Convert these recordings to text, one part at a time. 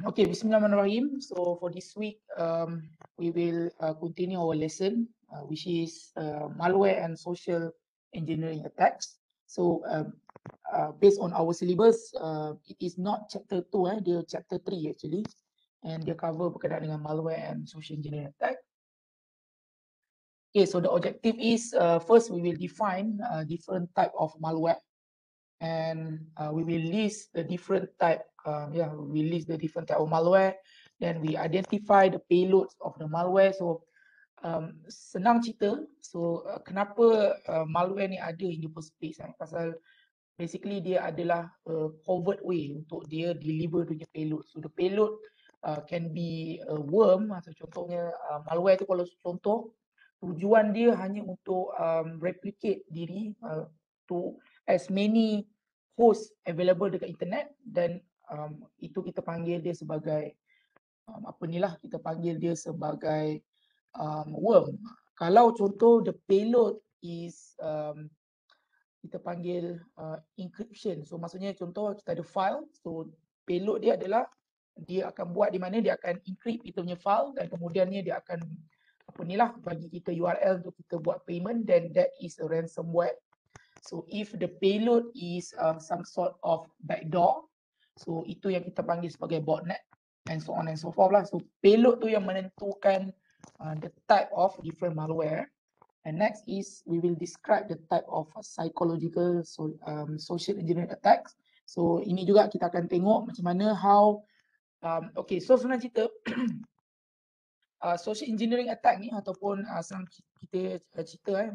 Okay, Bismillahirrahmanirrahim. So for this week, we will continue our lesson, which is malware and social engineering attacks. So based on our syllabus, it is not chapter 2, dia chapter 3 actually, and dia cover berkaitan dengan malware and social engineering attack. Okay, so the objective is first we will define different type of malware, and we will list the different type. We list the different type of malware. Then we identify the payloads of the malware. So senang cerita. So kenapa malware ni ada in the first place? Pasal basically dia adalah covert way untuk dia deliver dia payload. So the payload can be a worm. Atau contohnya malware tu kalau contoh tujuan dia hanya untuk replicate diri to as many host available dekat internet, dan itu kita panggil dia sebagai kita panggil dia sebagai worm. Kalau contoh the payload is kita panggil encryption. So maksudnya contoh kita ada file, so payload dia adalah dia akan buat di mana dia akan encrypt kita punya file, dan kemudiannya dia akan bagi kita URL untuk kita buat payment, then that is a ransomware. So if the payload is some sort of backdoor, so itu yang kita panggil sebagai botnet, and so on and so forth lah. So payload tu yang menentukan the type of different malware. And next is we will describe the type of psychological social engineering attacks. So ini juga kita akan tengok macam mana how okay, so senang cerita social engineering attack ni ataupun kita cerita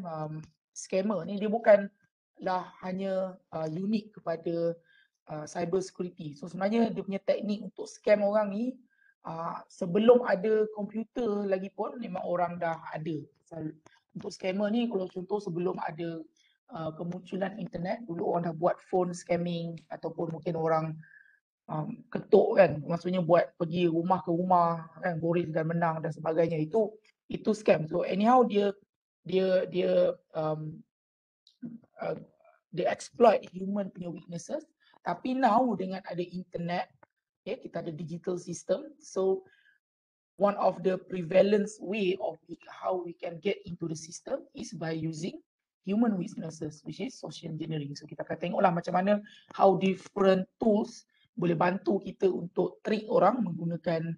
scammer ni, dia bukanlah hanya unik kepada cyber security. So sebenarnya dia punya teknik untuk scam orang ni sebelum ada komputer lagi pun memang orang dah ada. So, untuk scammer ni kalau contoh sebelum ada kemunculan internet, dulu orang dah buat phone scamming, ataupun mungkin orang ketuk kan, maksudnya buat pergi rumah ke rumah kan, boreh dan menang dan sebagainya, itu scam. So anyhow dia exploit human punya weaknesses. Tapi now dengan ada internet, kita ada digital system, so one of the prevalence way of how we can get into the system is by using human weaknesses, which is social engineering. So kita akan tengoklah macam mana how different tools boleh bantu kita untuk trick orang menggunakan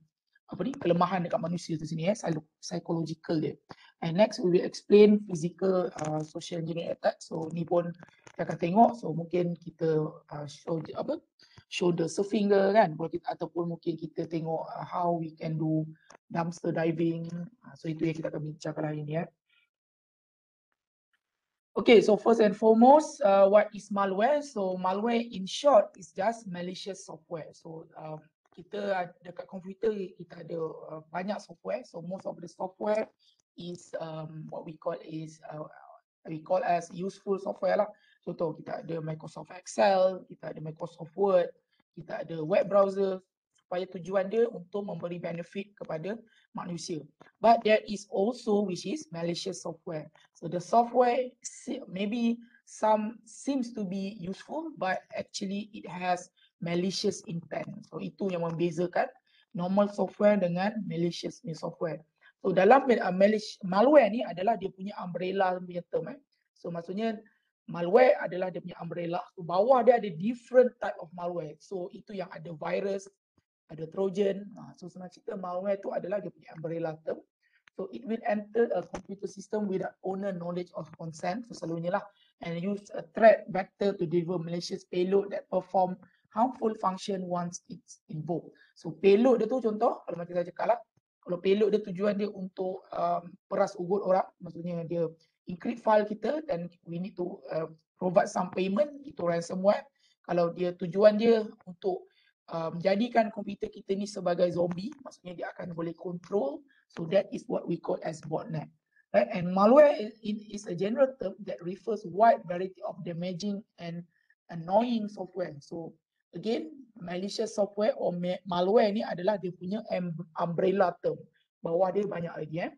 kelemahan dekat manusia tu sini, psychological dia. And next we will explain physical social engineering attack. So ni pun kita akan tengok. So mungkin kita show the surfing ke kan, ataupun mungkin kita tengok how we can do dumpster diving. So itu yang kita akan bincangkan hari ni. Okay, so first and foremost, what is malware? So malware in short is just malicious software. So kita dekat komputer kita ada banyak software. So most of the software is what we call as useful software lah. Contoh kita ada Microsoft Excel, kita ada Microsoft Word, kita ada web browser, supaya tujuan dia untuk memberi benefit kepada manusia. But there is also which is malicious software. So the software maybe some seems to be useful, but actually it has malicious intent. So itu yang membezakan normal software dengan malicious software. So dalam malware ni adalah dia punya umbrella punya term. So maksudnya malware adalah dia punya umbrella. So bawah dia ada different type of malware. So itu yang ada virus, ada trojan. So senang cerita malware tu adalah dia punya umbrella term. So it will enter a computer system without owner knowledge or consent, so selalunya lah, and use a threat vector to deliver malicious payload that perform harmful function once it's invoked. So payload dia tu contoh, kalau macam saya cakap lah, kalau payload dia tujuan dia untuk peras ugut orang, maksudnya dia encrypt file kita dan we need to provide some payment, itu ransomware. Kalau dia tujuan dia untuk jadikan komputer kita ni sebagai zombie, maksudnya dia akan boleh control, so that is what we call as botnet. Right? And malware is a general term that refers wide variety of damaging and annoying software. So again, malicious software or malware ni adalah dia punya umbrella term. Bawah dia banyak lagi.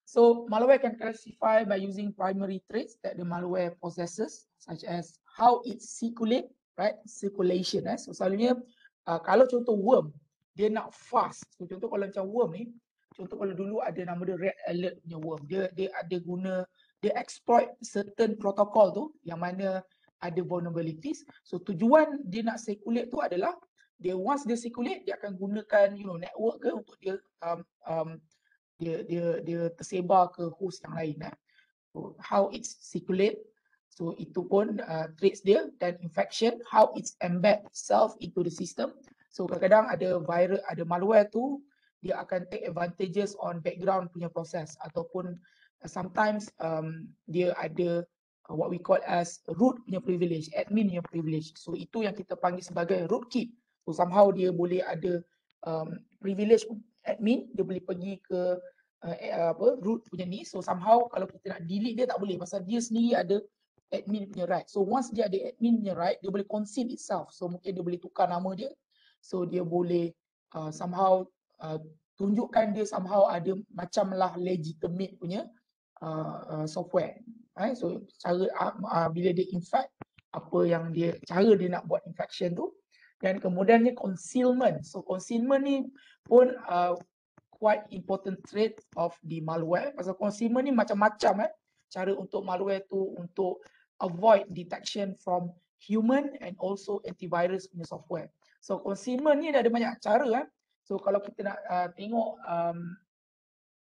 So malware can classify by using primary traits that the malware possesses, such as how it circulates, right? Circulation. So selalunya Kalau contoh worm, dia nak fast. So contoh kalau macam worm ni, contoh kalau dulu ada nama dia red alert punya worm, dia ada guna, dia exploit certain protocol tu yang mana ada vulnerabilities. So tujuan dia nak circulate tu adalah dia once dia circulate, dia akan gunakan network ke untuk dia dia tersebar ke host yang lain. So how it circulate, so itu pun traits dia, dan infection, how it's embed itself into the system. So kadang-kadang ada virus, ada malware tu, dia akan take advantages on background punya proses, ataupun sometimes dia ada what we call as root punya privilege, admin punya privilege. So itu yang kita panggil sebagai rootkit. So somehow dia boleh ada privilege admin, dia boleh pergi ke root punya ni. So somehow kalau kita nak delete dia tak boleh, pasal dia sendiri ada admin punya right. So once dia ada admin punya right, dia boleh conceal itself. So mungkin dia boleh tukar nama dia. So dia boleh somehow tunjukkan dia somehow ada macam lah legitimate punya software. So cara bila dia infect, apa yang dia, cara dia nak buat infection tu. Dan kemudiannya concealment. So concealment ni pun quite important trait of the malware. Pasal concealment ni macam-macam cara untuk malware tu untuk avoid detection from human and also antivirus punya software. So concealment ni ada banyak cara. So kalau kita nak tengok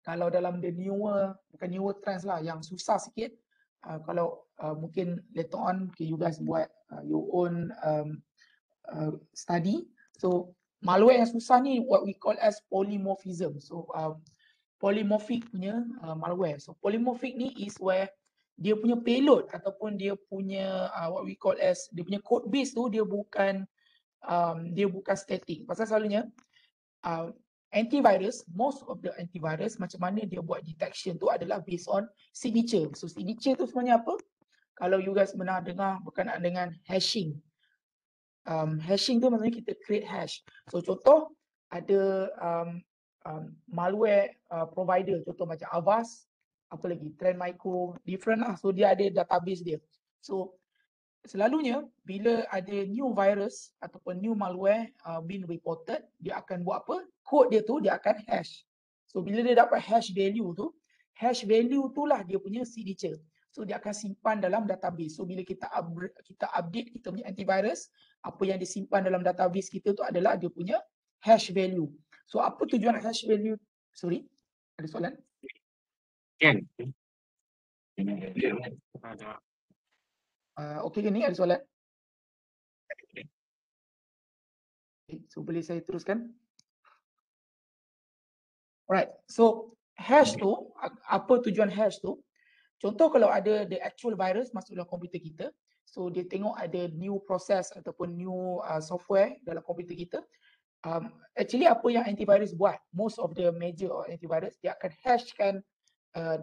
kalau dalam the newer, bukan newer trends lah, yang susah sikit, kalau mungkin later on you guys buat your own study. So malware yang susah ni what we call as polymorphism. So polymorphic punya malware. So polymorphic ni is where dia punya payload ataupun dia punya what we call as dia punya code base tu dia bukan static. Pasal selalunya antivirus, most of the antivirus macam mana dia buat detection tu adalah based on signature. So signature tu sebenarnya apa? Kalau you guys pernah dengar berkenaan dengan hashing. Hashing tu maksudnya kita create hash. So contoh ada malware provider, contoh macam Avast, apa lagi, Trend Micro, different lah. So dia ada database dia. So selalunya bila ada new virus ataupun new malware being reported, dia akan buat apa? Kod dia tu dia akan hash. So bila dia dapat hash value tu lah dia punya signature. So dia akan simpan dalam database. So bila kita update kita punya antivirus, apa yang disimpan dalam database kita tu adalah dia punya hash value. So apa tujuan hash value? Sorry, ada soalan? Kan? Okey ke ni, ada soalan? Okay, so boleh saya teruskan? Alright, so hash tu, apa tujuan hash tu? Contoh kalau ada the actual virus masuk dalam komputer kita, so dia tengok ada new process ataupun new software dalam komputer kita. Actually apa yang antivirus buat, most of the major antivirus, dia akan hashkan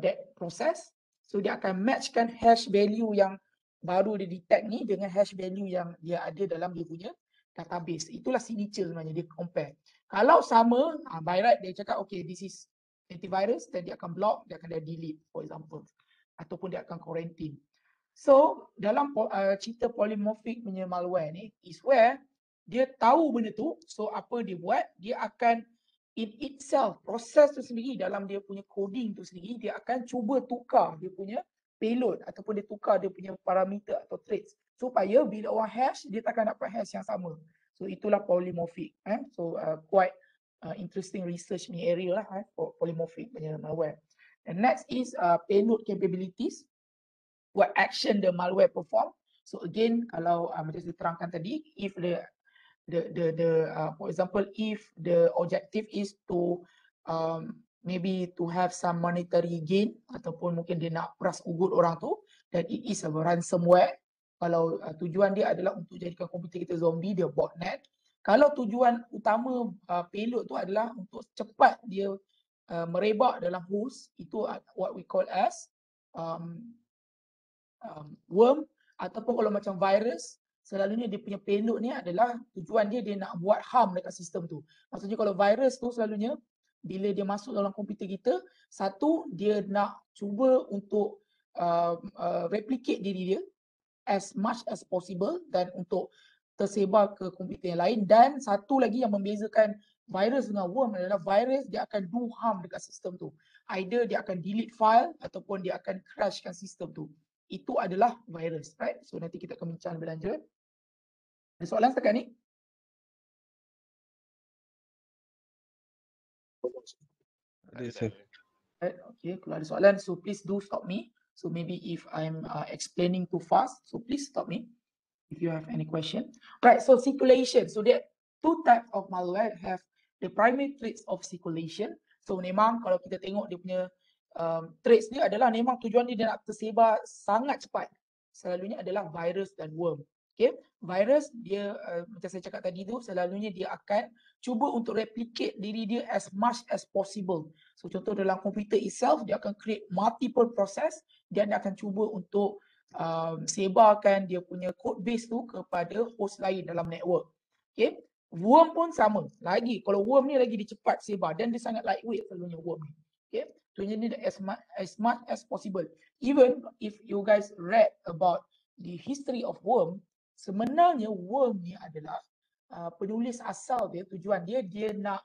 that process. So dia akan matchkan hash value yang baru dia detect ni dengan hash value yang dia ada dalam dia punya database. Itulah signature sebenarnya, dia compare. Kalau sama, by right dia cakap okay this is antivirus, dan dia akan block, dia akan delete for example, ataupun dia akan quarantine. So dalam cerita polymorphic punya malware ni is where dia tahu benda tu, so apa dia buat, dia akan in itself, proses tu sendiri dalam dia punya coding tu sendiri, dia akan cuba tukar dia punya payload ataupun dia tukar dia punya parameter atau traits supaya bila orang hash dia takkan dapat hash yang sama. So itulah polymorphic. So quite interesting research ni area lah for polymorphic punya malware. And next is payload capabilities. What action the malware perform. So again, kalau macam saya terangkan tadi, if for example, if the objective is to maybe to have some monetary gain ataupun mungkin dia nak peras ugut orang tu, dan it is a ransomware. Kalau tujuan dia adalah untuk jadikan komputer kita zombie, dia botnet. Kalau tujuan utama payload tu adalah untuk cepat dia merebak dalam host, itu what we call as worm, ataupun kalau macam virus, selalunya dia punya payload ni adalah tujuan dia nak buat harm dekat sistem tu. Maksudnya kalau virus tu selalunya bila dia masuk dalam komputer kita, satu dia nak cuba untuk replicate diri dia as much as possible, dan untuk tersebar ke komputer yang lain. Dan satu lagi yang membezakan virus dengan worm adalah virus dia akan do harm dekat sistem tu. Either dia akan delete file ataupun dia akan crashkan sistem tu. Itu adalah virus, right? So nanti kita akan bincang lebih lanjut. Ada soalan setakat ni? Ada, sir. Right, okay, kalau ada soalan, so please do stop me. So maybe if I'm explaining too fast, so please stop me if you have any question. Right, so circulation. So there are two types of malware have the primary traits of circulation. So memang kalau kita tengok dia punya traits dia adalah memang tujuan dia nak tersebar sangat cepat. Selalunya adalah virus dan worm. Okay, virus dia macam saya cakap tadi tu, selalunya dia akan cuba untuk replicate diri dia as much as possible. So contoh dalam komputer itself, dia akan create multiple process dan dia akan cuba untuk sebarkan dia punya code base tu kepada host lain dalam network. Okay, worm pun sama. Lagi kalau worm ni lagi dia cepat sebar dan dia sangat lightweight selalunya worm ni. Okay, so jadi as much as possible. Even if you guys read about the history of worm, sebenarnya worm ni adalah penulis asal dia, tujuan dia nak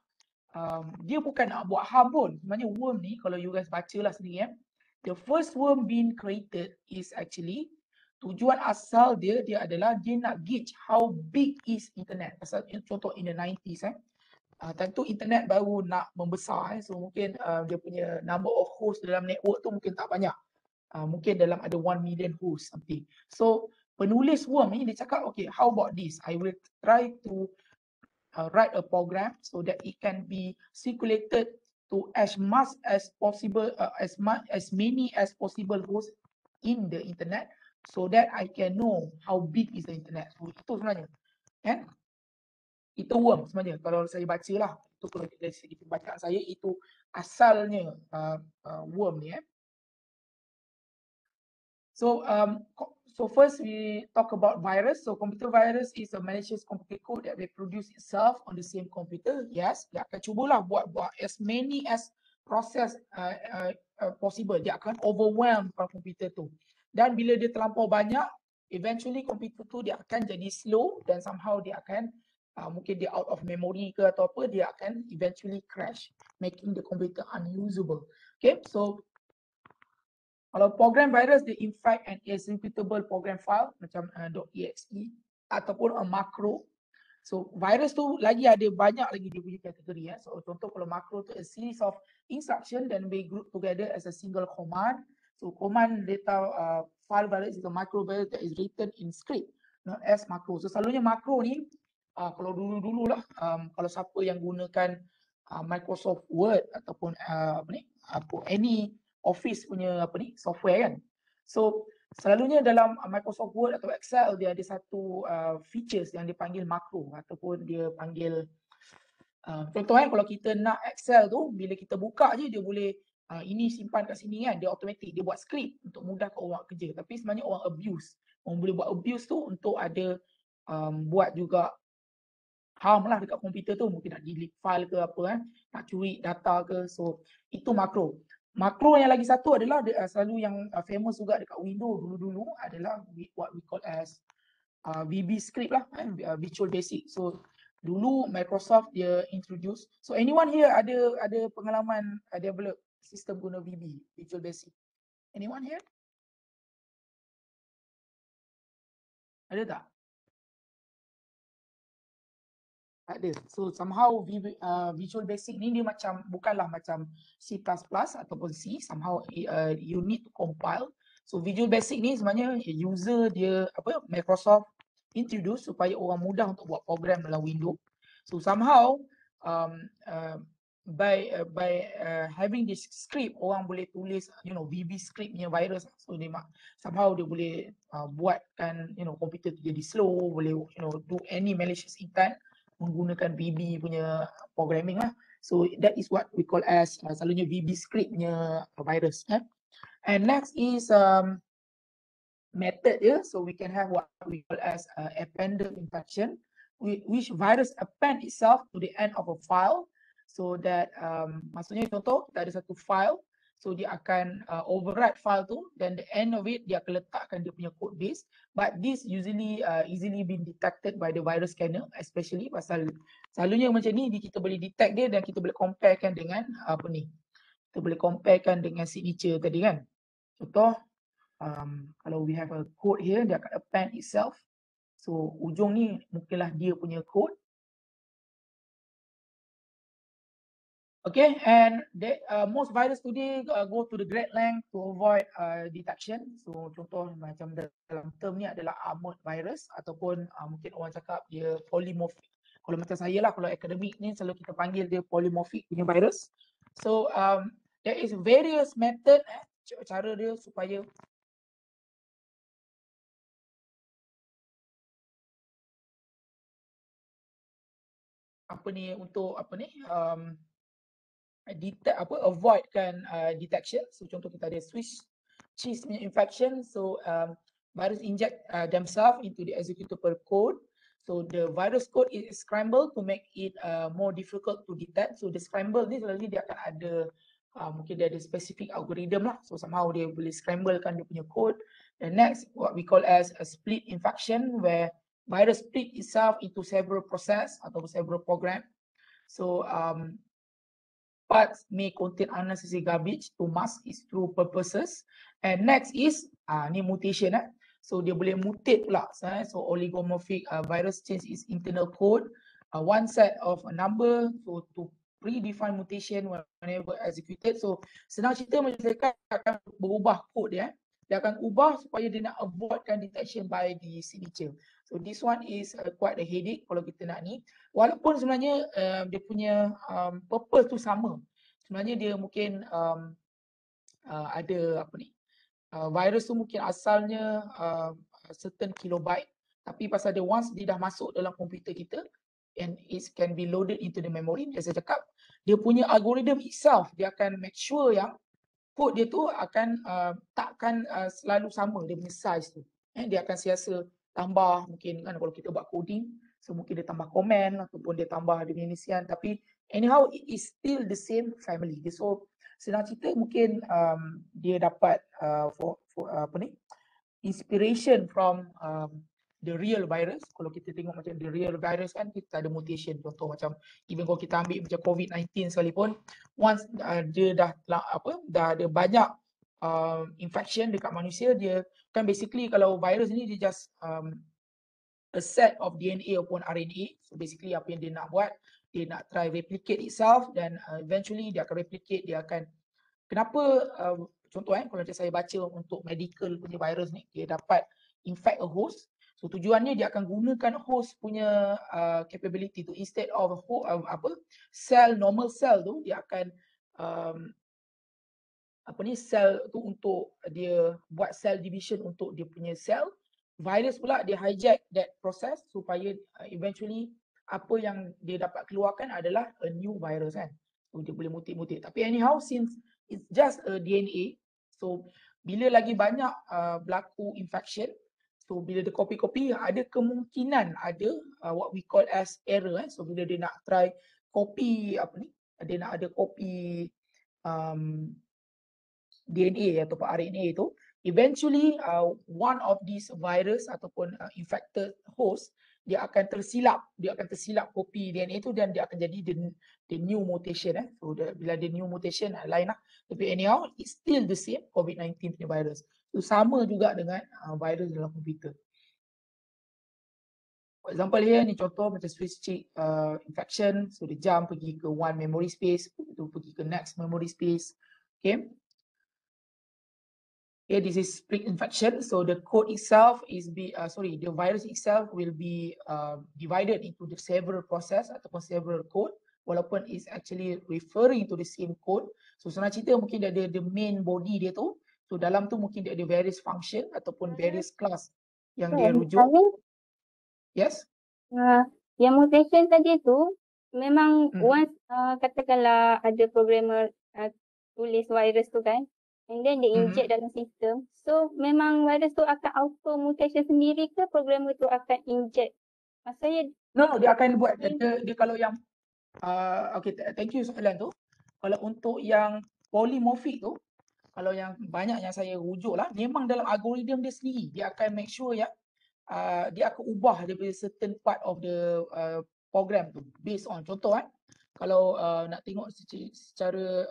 dia bukan nak buat harm pun. Sebenarnya worm ni kalau you guys bacalah sendiri the first worm being created is actually tujuan asal dia adalah dia nak gauge how big is internet. Pasal contoh in the 90s tentu internet baru nak membesar so mungkin dia punya number of host dalam network tu mungkin tak banyak. Mungkin dalam ada 1 million host something. So penulis worm ni dia cakap okay, how about this? I will try to write a program so that it can be circulated to as much as possible, as many as possible hosts in the internet, so that I can know how big is the internet. So itu sebenarnya, kan? Itu worm sebenarnya. Kalau saya baca lah, itu kalau dari segi pembacaan saya itu asalnya worm ni. So first we talk about virus. So computer virus is a malicious computer code that reproduce itself on the same computer. Yes, dia akan cubalah buat as many as process possible. Dia akan overwhelm komputer tu. Dan bila dia terlampau banyak, eventually komputer tu dia akan jadi slow dan somehow dia akan mungkin dia out of memory ke atau apa, dia akan eventually crash, making the computer unusable. Okay, so kalau program virus dia infect an executable program file macam .exe ataupun a macro. So virus tu lagi ada banyak lagi dia punya kategori So contoh kalau macro tu a series of instruction then we group together as a single command. So command data file virus is a macro virus that is written in script not as macro. So selalunya macro ni kalau dulu lah kalau siapa yang gunakan Microsoft Word ataupun any Office punya software kan. So selalunya dalam Microsoft Word atau Excel dia ada satu features yang dipanggil makro ataupun dia panggil contoh kalau kita nak Excel tu bila kita buka je dia boleh ini simpan kat sini kan, dia automatic dia buat script untuk mudahkan orang kerja. Tapi sebenarnya orang abuse. Orang boleh buat abuse tu untuk ada buat juga harm lah dekat komputer tu, mungkin nak delete file ke apa nak curi data ke. So itu makro. Makro yang lagi satu adalah selalu yang famous juga dekat Windows dulu-dulu adalah what we call as VB script lah, Visual Basic. So dulu Microsoft dia introduce. So anyone here ada pengalaman develop sistem guna VB, Visual Basic? Anyone here? Ada tak? Ada. So somehow Visual Basic ni dia macam bukanlah macam C++ ataupun C, somehow you need to compile. So Visual Basic ni sebenarnya user dia Microsoft introduce supaya orang mudah untuk buat program dalam Windows. So somehow by having this script orang boleh tulis VB script punya virus. So dia somehow dia boleh buatkan komputer tu jadi slow, boleh do any malicious intent menggunakan VB punya programming lah. So that is what we call as selalunya VB script punya virus. And next is method so we can have what we call as appender infection, which virus append itself to the end of a file so that maksudnya contoh kita ada satu file, So dia akan overwrite file tu, dan the end of it dia akan letakkan dia punya code base. But this usually easily been detected by the virus scanner, especially pasal selalunya macam ni kita boleh detect dia dan kita boleh comparekan dengan apa ni. Kita boleh comparekan dengan signature tadi kan. Contoh, kalau we have a code here, dia akan append itself. So ujung ni mungkinlah dia punya code. Okay, and most virus today go to the great length to avoid detection. So contoh macam dalam term ni adalah armored virus, ataupun mungkin orang cakap dia polymorphic. Kalau macam saya lah, kalau akademik ni selalu kita panggil dia polymorphic punya virus. So there is various method cara dia supaya apa ni, untuk apa ni, detect apa, avoidkan detection. So contoh kita ada Swiss cheese infection. So virus inject themselves into the executable code. So the virus code is scrambled to make it more difficult to detect. So the scramble ni selalu dia akan ada mungkin dia ada specific algorithm lah. So somehow dia boleh scramblekan dia punya code. The next, what we call as a split infection, where virus split itself into several process atau several program. So parts may contain unnecessary garbage to mask its true purposes. And next is ni mutation. So dia boleh mutate pula. So oligomorphic virus change its internal code, one set of a number to predefined mutation whenever executed. So senang cerita macam saya kata, akan berubah kod dia. Dia akan ubah supaya dia nak avoidkan detection by the signature. So this one is quite a headache kalau kita nak ni. Walaupun sebenarnya dia punya purpose tu sama. Sebenarnya dia mungkin ada apa ni, virus tu mungkin asalnya certain kilobyte, tapi pasal dia once dia dah masuk dalam komputer kita and it can be loaded into the memory, dia saya cakap dia punya algorithm itself dia akan make sure yang code dia tu akan takkan selalu sama dia punya size tu. Dia akan siasa tambah, mungkin kan kalau kita buat coding, so mungkin dia tambah komen ataupun dia tambah dia punya inisian, tapi anyhow it is still the same family. So senang cerita mungkin dia dapat apa ni, inspiration from the real virus. Kalau kita tengok macam the real virus kan, kita ada mutation. Contoh macam even kalau kita ambil macam COVID-19 sekalipun, once dia dah ada banyak infection dekat manusia, dia kan basically kalau virus ni dia just a set of DNA ataupun RNA. So basically apa yang dia nak buat, dia nak try replicate itself, dan eventually dia akan replicate, dia akan kenapa contoh kalau macam saya baca untuk medical punya virus ni, dia dapat infect a host. So tujuannya dia akan gunakan host punya capability tu, instead of cell, normal cell tu, dia akan cell tu untuk dia buat cell division untuk dia punya cell. Virus pula dia hijack that process supaya eventually apa yang dia dapat keluarkan adalah a new virus kan. So dia boleh mutate. Tapi anyhow, since it's just a DNA, so bila lagi banyak berlaku infection, so bila dia copy, ada kemungkinan ada what we call as error. So bila dia nak try copy dia nak ada copy DNA ataupun RNA itu, eventually one of these virus ataupun infected host, dia akan tersilap kopi DNA itu, dan dia akan jadi the new mutation. So bila the new mutation lain lah. Tapi anyhow, it's still the same COVID-19 punya virus. So sama juga dengan virus dalam komputer. For example here ni contoh macam Swiss cheese infection. So dia jump pergi ke one memory space, itu pergi ke next memory space. Okay. Okay, this is split infection. So the code itself is the virus itself will be divided into the several process ataupun several code, walaupun it's actually referring to the same code. So senang cerita mungkin dia ada the main body dia tu. So dalam tu mungkin dia ada various function ataupun various class yang dia rujuk. Yes? Yang mutation tadi tu memang once katakanlah ada programmer tulis virus tu kan, and then dia inject dalam sistem. So memang virus tu akan auto mutation sendiri ke programmer tu akan inject? Maksudnya No, dia akan buat dia kalau yang okay, thank you soalan tu. Kalau untuk yang polymorphic tu, kalau yang banyak yang saya rujuk lah, memang dalam algoritma dia sendiri, dia akan make sure ya, dia akan ubah daripada certain part of the program tu based on, contoh kalau nak tengok secara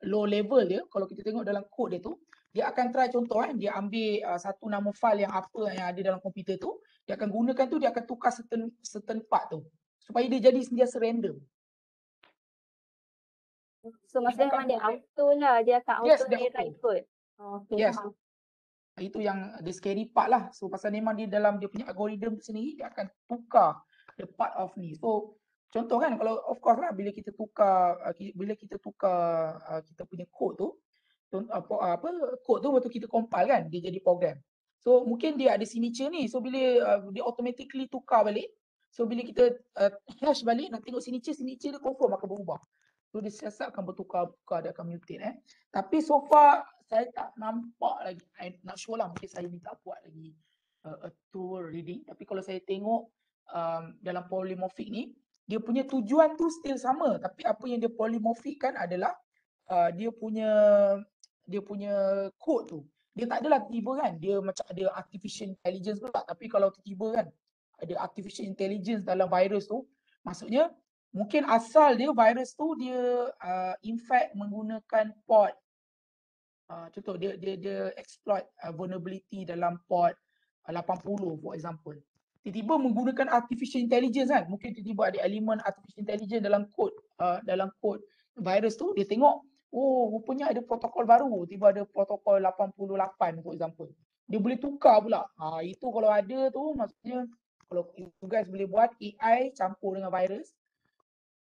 low level dia, kalau kita tengok dalam kod dia tu, dia akan try contoh dia ambil satu nama file yang apa yang ada dalam komputer tu, dia akan gunakan tu, dia akan tukar certain part tu supaya dia jadi sentiasa random. So maksudnya memang dia auto lah, dia akan Yes, auto dia rewrite auto. code. Okay, Yes. faham. Itu yang the scary part lah. So pasal memang dia dalam dia punya algoritma sendiri, dia akan tukar the part of ni. So contoh kan, kalau of course lah bila kita tukar kita punya code tu, code tu waktu kita compile kan, dia jadi program. So mungkin dia ada signature ni. So bila dia automatically tukar balik. So bila kita hash balik nak tengok signature dia confirm akan berubah. So dia siasat akan bertukar-tukar, dia akan mutate Tapi so far saya tak nampak lagi. I'm not sure lah, mungkin saya minta buat lagi a tool reading. Tapi kalau saya tengok dalam polymorphic ni, dia punya tujuan tu still sama. Tapi apa yang dia polymorphic kan adalah dia punya code tu. Dia tak adalah tiba kan, dia macam ada artificial intelligence pula. Tapi kalau tiba kan, ada artificial intelligence dalam virus tu, maksudnya mungkin asal dia virus tu dia infect menggunakan port. Contoh dia exploit vulnerability dalam port 80 for example. Tiba-tiba menggunakan artificial intelligence kan, mungkin tiba-tiba ada elemen artificial intelligence dalam kod virus tu, dia tengok oh rupanya ada protokol baru, tiba ada protokol 88 for example. Dia boleh tukar pula. Itu kalau ada tu maksudnya kalau you guys boleh buat AI campur dengan virus,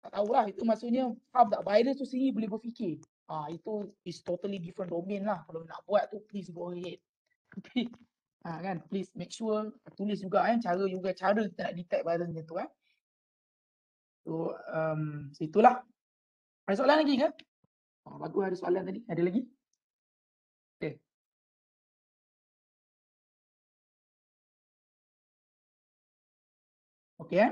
tak tahulah itu maksudnya faham tak, virus tu sendiri boleh berfikir. Itu is totally different domain lah. Kalau nak buat tu please go ahead. Tapi kan please make sure tulis juga cara kita nak detect virus macam tu So itulah. Ada soalan lagi ke? Bagus ada soalan tadi. Ada lagi? Okay. Okay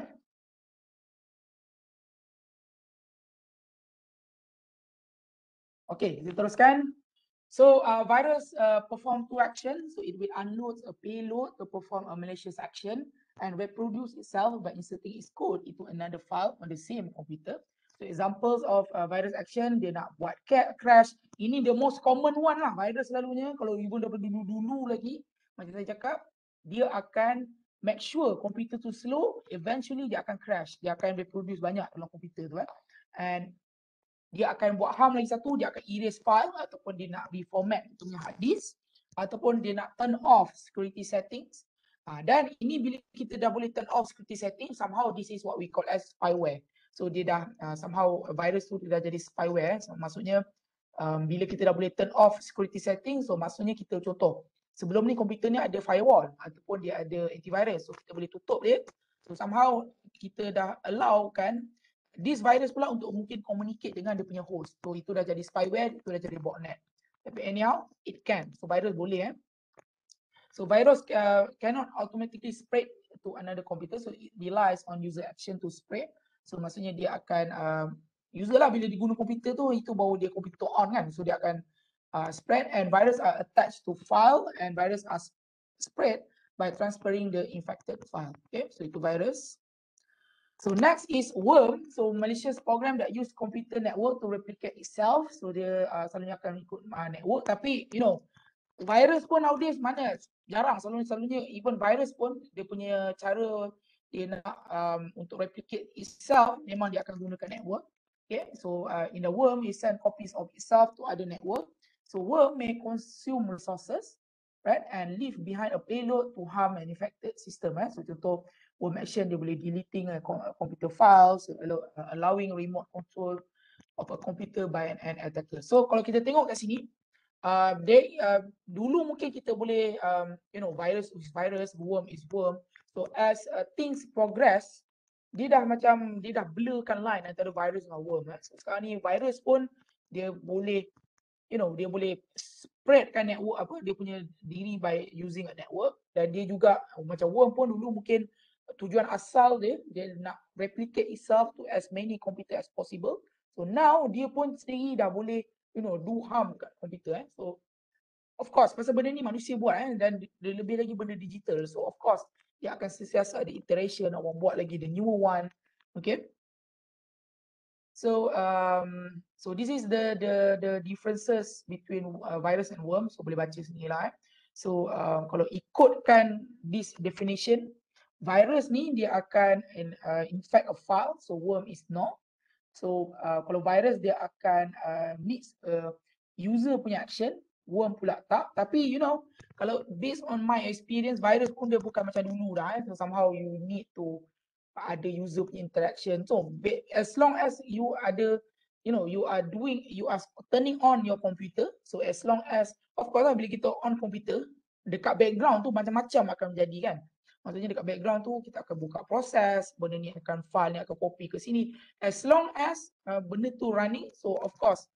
Okay, kita teruskan. So virus perform two actions. So it will unload a payload to perform a malicious action and reproduce itself by inserting its code into another file on the same computer. So examples of virus action, dia nak buat crash. Ini the most common one lah. Virus selalunya kalau even daripada dulu-dulu lagi, macam saya cakap, dia akan make sure komputer tu slow, eventually dia akan crash. Dia akan reproduce banyak dalam komputer tu And dia akan buat harm lagi satu, dia akan erase file ataupun dia nak reformat punya hard disk ataupun dia nak turn off security settings. Dan ini bila kita dah boleh turn off security settings, somehow this is what we call as spyware. So dia dah somehow virus tu dia dah jadi spyware. So maksudnya bila kita dah boleh turn off security settings, so maksudnya kita contoh sebelum ni komputer ni ada firewall ataupun dia ada antivirus, so kita boleh tutup dia. So somehow kita dah allow kan this virus pula untuk mungkin communicate dengan dia punya host. So itu dah jadi spyware, itu dah jadi botnet. Tapi anyhow, it can. So virus boleh So virus cannot automatically spread to another computer. So it relies on user action to spread. So maksudnya dia akan user lah bila diguna komputer tu, itu baru dia komputer on kan. So dia akan spread and virus are attached to file and virus are spread by transferring the infected file. Okay, so itu virus. So next is worm. So malicious program that use computer network to replicate itself. So dia selalunya akan ikut network. Tapi you know, virus pun nowadays mana jarang. Selalunya even virus pun dia punya cara dia nak untuk replicate itself, memang dia akan gunakan network. Okay, so in the worm it send copies of itself to other network. So worm may consume resources, right, and leave behind a payload to harm an infected system. So contoh worm action dia boleh deleting computer files, allowing remote control of a computer by an attacker. So kalau kita tengok kat sini, dulu mungkin kita boleh you know, virus is virus, worm is worm. So as things progress, dia dah blurkan line antara virus dengan worm. So sekarang ni virus pun dia boleh you know, dia boleh spreadkan network dia punya diri by using a network, dan dia juga macam worm pun dulu mungkin tujuan asal dia nak replicate itself to as many computer as possible. So now dia pun sendiri dah boleh do harm kat komputer. So of course pasal benda ni manusia buat dan dia lebih lagi benda digital. So of course dia akan sentiasa ada iteration, nak buat lagi the newer one. Okay. So so this is the differences between virus and worm. So boleh baca sini lah. So kalau ikutkan this definition, virus ni dia akan infect a file. So worm is not. So kalau virus dia akan needs user punya action, worm pula tak. Tapi kalau based on my experience, virus pun dia bukan macam dulu dah. So somehow you need to ada user punya interaction. So as long as you ada, you are turning on your computer. So as long as, of course lah, bila kita on computer, dekat background tu macam-macam akan menjadi kan. Maksudnya dekat background tu kita akan buka proses, benda ni akan file ni akan copy ke sini. As long as benda tu running, so of course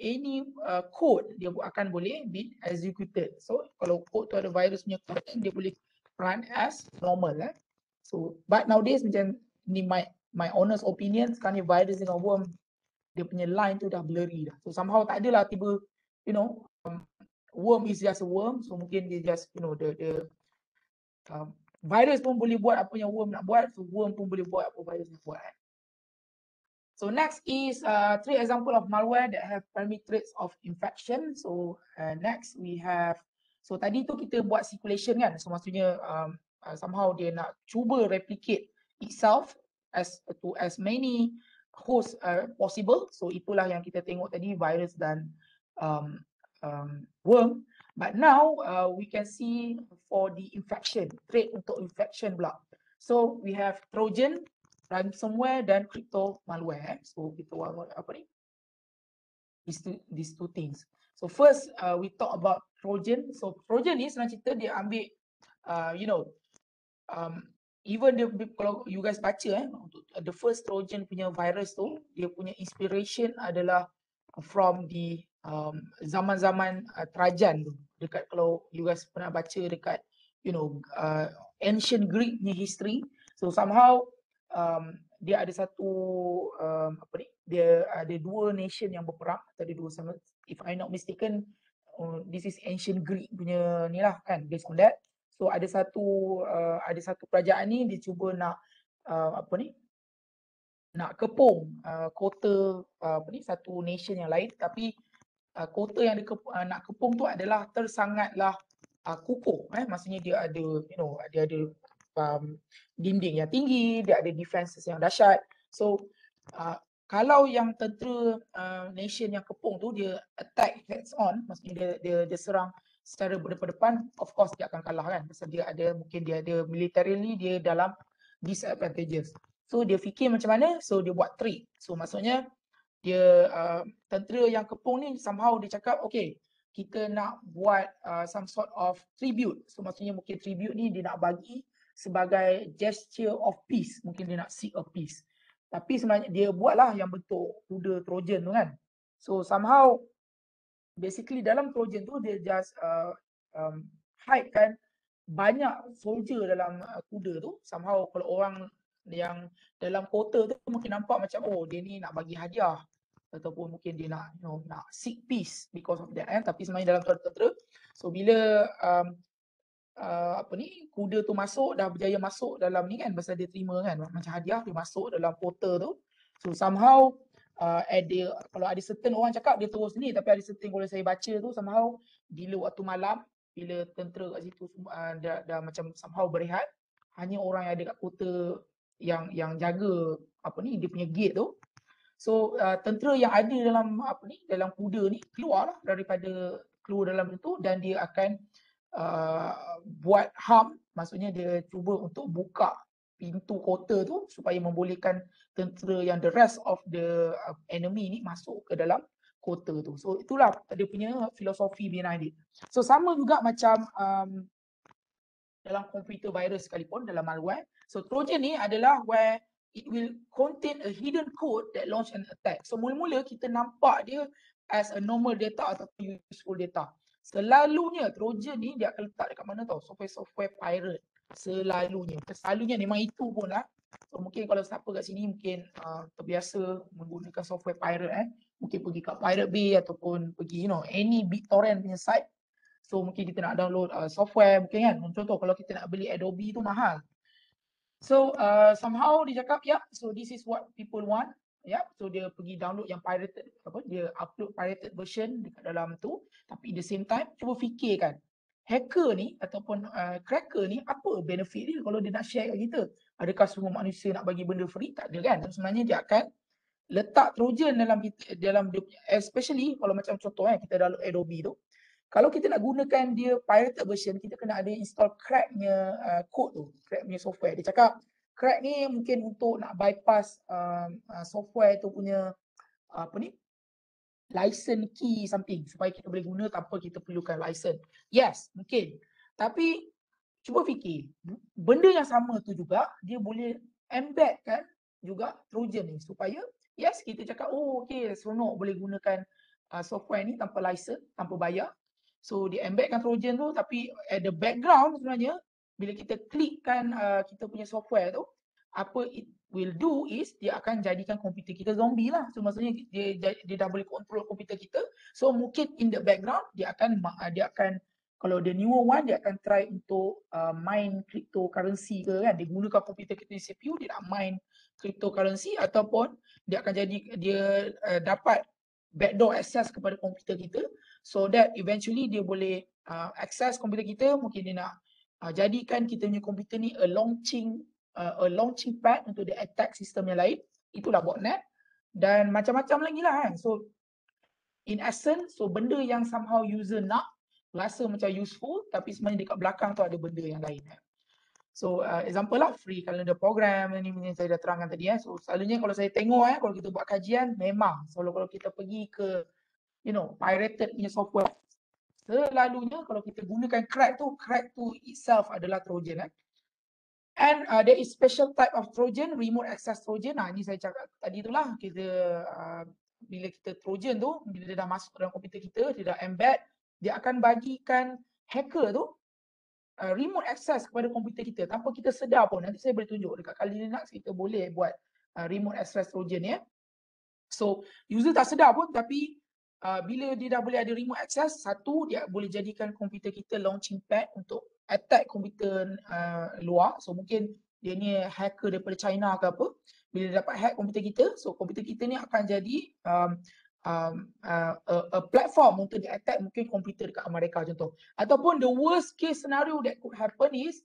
any code dia akan boleh be executed. So kalau code tu ada virus punya code, dia boleh run as normal lah. So but nowadays macam ni my honest opinion, sekarang ni virus dengan worm dia punya line tu dah blurry dah. So somehow tak adalah tiba worm is just a worm. So mungkin dia just the virus pun boleh buat apa yang worm nak buat, so worm pun boleh buat apa virus nak buat. So next is 3 example of malware that have primary traits of infection. So next we have, so tadi tu kita buat circulation kan. So maksudnya somehow dia nak cuba replicate itself to as many hosts possible. So itulah yang kita tengok tadi, virus dan worm. But now we can see for the infection, trait untuk infection pula. So we have Trojan, ransomware dan crypto malware. So kita apa ni? These two things. So first we talk about Trojan. So Trojan ni senang cerita dia ambil even dia, kalau you guys baca the first Trojan punya virus tu, dia punya inspiration adalah from the zaman-zaman Trajan tu. Dekat, kalau you guys pernah baca dekat ancient Greek punya history, so somehow dia ada satu dia ada dua nation yang berperang, ada dua sama, if I'm not mistaken, this is ancient Greek punya ni lah kan, based on that. So ada satu kerajaan ni dia cuba nak nak kepung kota satu nation yang lain, tapi kota yang nak kepung tu adalah tersangatlah kukuh, maksudnya dia ada dia ada dinding yang tinggi, dia ada defenses yang dahsyat. So kalau yang tentera nation yang kepung tu dia attack heads on, maksudnya dia serang secara berdepan-depan, of course dia akan kalah kan, pasal dia ada militarily dia dalam disadvantages. So dia fikir macam mana, so dia buat trick. So maksudnya dia tentera yang kepung ni somehow dia cakap, okay, kita nak buat some sort of tribute. So maksudnya mungkin tribute ni dia nak bagi sebagai gesture of peace, mungkin dia nak seek a peace. Tapi sebenarnya dia buatlah yang bentuk kuda Trojan tu kan. So somehow basically dalam Trojan tu dia just hide kan banyak soldier dalam kuda tu. Somehow kalau orang yang dalam kota tu mungkin nampak macam, oh dia ni nak bagi hadiah, ataupun mungkin dia nak nak seek peace because of that, tapi sebenarnya dalam tentera. So bila kuda tu masuk, dah berjaya masuk dalam ni kan, pasal dia terima kan macam hadiah, dia masuk dalam kota tu. So somehow kalau ada certain orang cakap dia terus ni, tapi ada certain kalau saya baca tu somehow bila waktu malam, bila tentera kat situ dah macam somehow berehat, hanya orang yang ada kat kota yang jaga dia punya gate tu. So tentera yang ada dalam dalam kuda ni keluar dalam itu, dan dia akan buat harm, maksudnya dia cuba untuk buka pintu kota tu supaya membolehkan tentera yang the rest of the enemy ni masuk ke dalam kota tu. So itulah dia punya filosofi behind it. So sama juga macam dalam computer virus sekalipun, dalam malware. So Trojan ni adalah where it will contain a hidden code that launch an attack. So mula-mula kita nampak dia as a normal data atau useful data. Selalunya Trojan ni dia akan letak dekat mana tau? Software pirate. Selalunya memang itu pun lah. So mungkin kalau siapa kat sini mungkin terbiasa menggunakan software pirate mungkin pergi kat Pirate Bay ataupun pergi any BitTorrent punya site. So mungkin kita nak download software mungkin kan. Contoh kalau kita nak beli Adobe tu mahal. So somehow dia cakap so this is what people want. So dia pergi download yang pirated, dia upload pirated version dekat dalam tu. Tapi at the same time cuba fikirkan, hacker ni ataupun cracker ni apa benefit dia kalau dia nak share kat kita? Adakah semua manusia nak bagi benda free? Tak ada kan. Sebenarnya dia akan letak trojan dalam dia, especially kalau macam contoh kita download Adobe tu. Kalau kita nak gunakan dia pirated version, kita kena ada install crack-nya code tu, crack-nya software. Dia cakap crack ni mungkin untuk nak bypass software tu punya license key something supaya kita boleh guna tanpa kita perlukan license. Yes, mungkin. Tapi cuba fikir, benda yang sama tu juga dia boleh embed kan juga trojan ni supaya kita cakap okey seronok boleh gunakan software ni tanpa license, tanpa bayar. So dia embedkan trojan tu, tapi at the background sebenarnya bila kita klikkan kita punya software tu, apa it will do is dia akan jadikan komputer kita zombie lah. So maksudnya dia dah boleh control komputer kita. So mungkin in the background dia akan kalau the newer one dia akan try untuk mine cryptocurrency ke kan. Dia gunakan komputer kita CPU, dia nak mine cryptocurrency, ataupun dia akan dia dapat backdoor access kepada komputer kita, so that eventually dia boleh access komputer kita. Mungkin dia nak jadikan kita punya komputer ni a launching pad untuk dia attack sistem yang lain. Itulah botnet dan macam-macam lagi lah kan. So in essence, so benda yang somehow user nak rasa macam useful, tapi sebenarnya dekat belakang tu ada benda yang lain. So example lah free calendar program ni saya dah terangkan tadi. So selalunya kalau saya tengok kalau kita buat kajian, memang kalau kita pergi ke pirated punya software, selalunya kalau kita gunakan crack tu itself adalah trojan. And there is special type of trojan, remote access trojan. Ni saya cakap tadi itulah, kita bila kita trojan tu, bila dia dah masuk dalam komputer kita, dia dah embed, dia akan bagikan hacker tu remote access kepada komputer kita tanpa kita sedar pun. Nanti saya boleh tunjuk dekat Kali Linux kita boleh buat remote access trojan So user tak sedar pun, tapi bila dia dah boleh ada remote access, satu dia boleh jadikan komputer kita launching pad untuk attack komputer luar. So mungkin dia ni hacker daripada China ke apa, bila dia dapat hack komputer kita, so komputer kita ni akan jadi a platform untuk dia attack mungkin komputer dekat Amerika contoh. Ataupun the worst case scenario that could happen is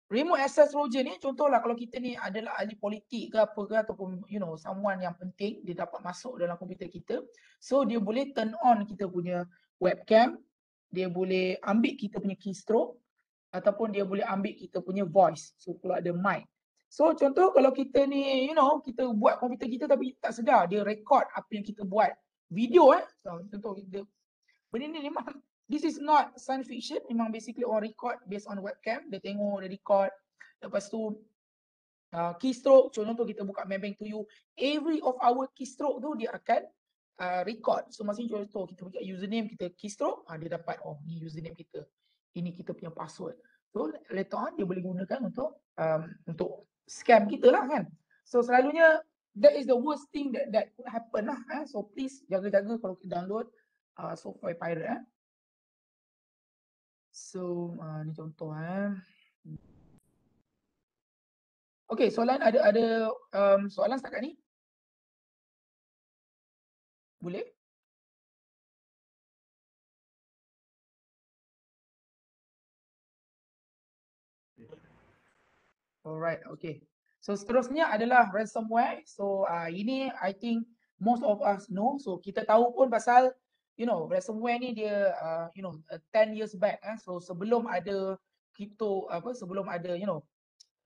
remote access trojan ni, contohlah kalau kita ni adalah ahli politik ke apa ke, ataupun someone yang penting, dia dapat masuk dalam komputer kita. So dia boleh turn on kita punya webcam, dia boleh ambil kita punya keystroke, ataupun dia boleh ambil kita punya voice. So kalau ada mic. So contoh kalau kita ni kita buat komputer kita tapi tak sedar, dia record apa yang kita buat video so, contoh benda ni memang this is not science fiction, memang basically orang record based on webcam, dia tengok, dia record. Lepas tu keystroke, contoh kita buka Maybank to you, every of our keystroke tu dia akan record. So maksudnya contoh kita buka username, kita keystroke, dia dapat ni username kita, ini kita punya password. So later on dia boleh gunakan untuk scam kita lah kan. So selalunya that is the worst thing that could happen lah. So please jaga-jaga kalau kita download software pirate. So ni contoh Okay, soalan ada soalan setakat ni? Boleh? Alright, okay. So seterusnya adalah ransomware. So ini I think most of us know. So kita tahu pun pasal ransomware ni dia 10 years back so sebelum ada crypto sebelum ada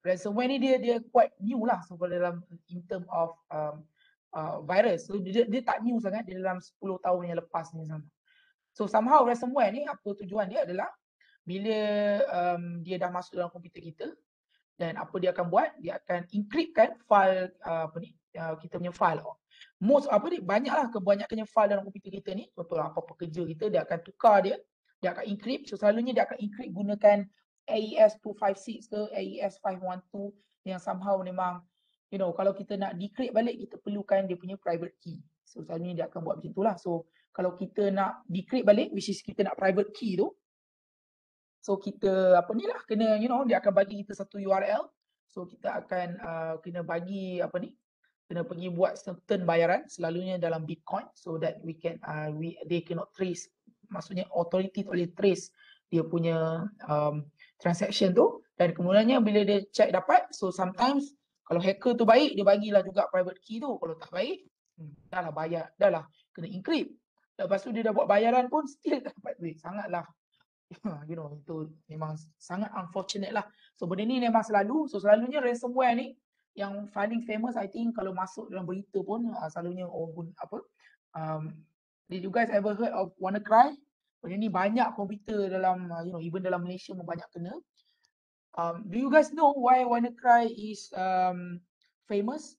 ransomware ni dia quite new lah. So dalam in term of virus, so dia tak new sangat, dia dalam 10 tahun yang lepas ni sama. So somehow ransomware ni apa tujuan dia adalah bila dia dah masuk dalam komputer kita, dan apa dia akan buat, dia akan encryptkan file kita punya file. Banyaklah kebanyakannya file dalam komputer kita ni, contohlah apa-apa kerja kita, dia akan tukar dia akan encrypt. So selalunya dia akan encrypt gunakan AES 256 ke AES 512 yang somehow memang kalau kita nak decrypt balik, kita perlukan dia punya private key. So selalunya dia akan buat macam itulah. So kalau kita nak decrypt balik, which is kita nak private key tu, so kita apa ni lah, kena dia akan bagi kita satu URL. So kita akan kena bagi apa ni, kena pergi buat certain bayaran, selalunya dalam Bitcoin, so that we can they cannot trace, maksudnya authority tak boleh trace dia punya transaction tu. Dan kemudiannya bila dia check dapat, so sometimes kalau hacker tu baik, dia bagilah juga private key tu. Kalau tak baik, dah lah bayar, dah lah kena encrypt. Lepas tu dia dah buat bayaran pun still tak dapat duit. Sangatlah itu memang sangat unfortunate lah. So benda ni memang selalu, so selalunya ransomware ni yang paling famous, I think kalau masuk dalam berita pun selalunya did you guys ever heard of WannaCry? Benda ni banyak komputer dalam even dalam Malaysia pun banyak kena. Do you guys know why WannaCry is famous?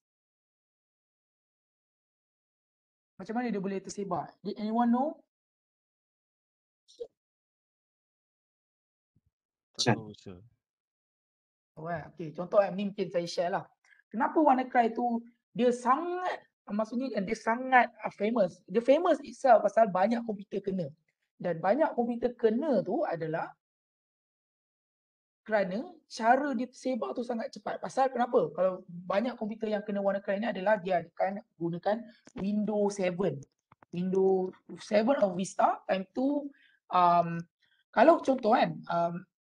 Macam mana dia boleh tersebar? Did anyone know? Tak tahu sir. Okay, contoh ni mungkin saya share lah. Kenapa WannaCry tu dia sangat, maksudnya dia sangat famous. Dia famous itself pasal banyak komputer kena. Dan banyak komputer kena tu adalah kerana cara dia tersebar tu sangat cepat. Pasal kenapa? Kalau banyak komputer yang kena WannaCry ni adalah dia akan gunakan Windows 7. Windows 7 atau Vista time tu kalau contoh kan,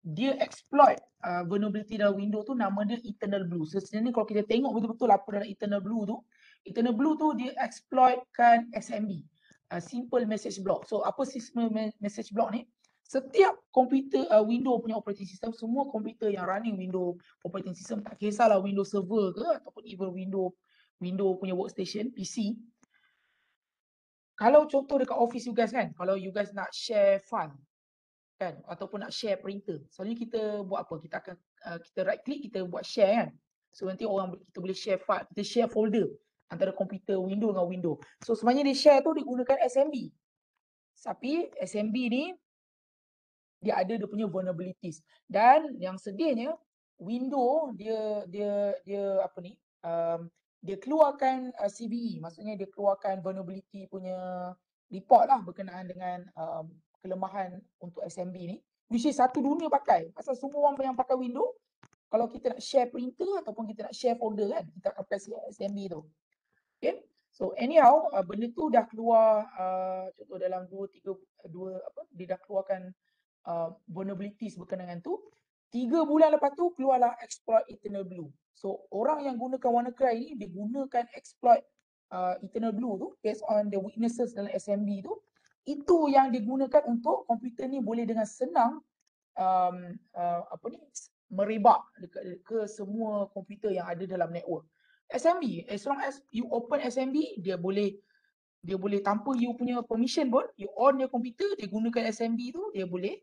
dia exploit vulnerability dalam Windows tu, nama dia Eternal Blue. So sebenarnya kalau kita tengok betul-betul apa dalam Eternal Blue tu dia exploitkan SMB, simple message block. So apa simple message block ni? Setiap komputer Windows punya operating system, semua komputer yang running Windows operating system, tak kisahlah Windows Server ke ataupun even Windows punya workstation PC. Kalau contoh dekat office you guys kan, kalau you guys nak share file kan, ataupun nak share printer, selalunya kita buat apa? Kita akan kita right click, kita buat share kan. So nanti kita boleh share file, kita share folder antara komputer Windows dengan Windows. So sebenarnya dia share tu dia gunakan SMB. Tapi SMB ni dia ada dia punya vulnerabilities. Dan yang sedihnya Windows dia apa ni? Dia keluarkan CVE, maksudnya dia keluarkan vulnerability punya report lah berkenaan dengan kelemahan untuk SMB ni, which is satu dunia pakai. Pasal semua orang yang pakai Windows, kalau kita nak share printer ataupun kita nak share folder kan, kita akan press SMB tu. Okay. So anyhow, benda tu dah keluar contoh dalam dia dah keluarkan vulnerabilities berkenaan tu. 3 bulan lepas tu keluarlah exploit Eternal Blue. So orang yang gunakan WannaCry ni, dia gunakan exploit Eternal Blue tu based on the weaknesses dalam SMB tu. Itu yang digunakan untuk komputer ni boleh dengan senang merebak ke semua komputer yang ada dalam network. SMB, as long as you open SMB, dia boleh tanpa you punya permission pun, you on your komputer, dia gunakan SMB tu, dia boleh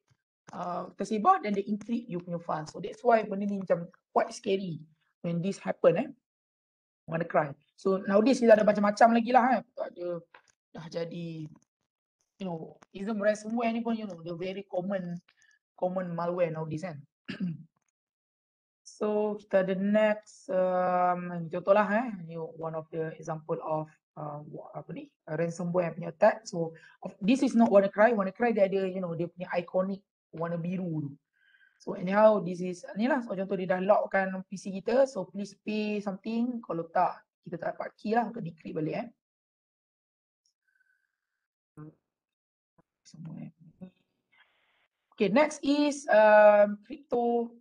tersebar dan dia encrypt you punya file. So that's why benda ni macam quite scary when this happen WannaCry. So nowadays kita ada macam-macam lagi lah ada dah jadi even ransomware ni pun the very common malware nowadays kan. So kita ada next contohlah ni one of the example of ransomware punya attack. So this is not WannaCry. WannaCry dia ada dia punya iconic warna biru tu. So anyhow this is inilah, so contoh dia dah lockkan PC kita, so please pay something, kalau tak kita tak dapat key lah untuk decrypt balik Okay, next is crypto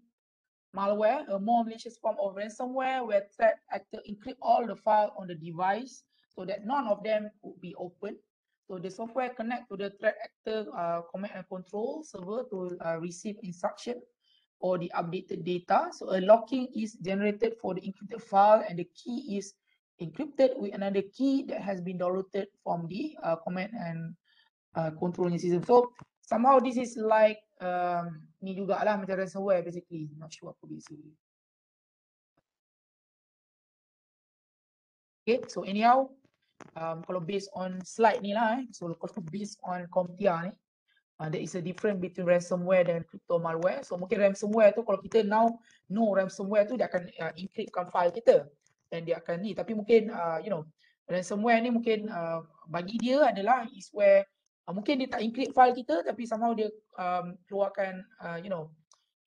malware, a more malicious form of ransomware where threat actor encrypt all the file on the device so that none of them could be opened. So the software connect to the threat actor command and control server to receive instruction or the updated data. So a locking is generated for the encrypted file and the key is encrypted with another key that has been downloaded from the command and control system. So somehow this is like ni jugalah macam ransomware basically. Not sure apa basically. Okay, so anyhow, kalau based on slide ni lah so kalau based on CompTIA ni, there is a difference between ransomware dan crypto malware. So mungkin ransomware tu kalau kita now know ransomware tu dia akan encryptkan file kita dan dia akan ni, tapi mungkin Ransomware ni mungkin bagi dia adalah is where mungkin dia tak encrypt file kita tapi somehow dia keluarkan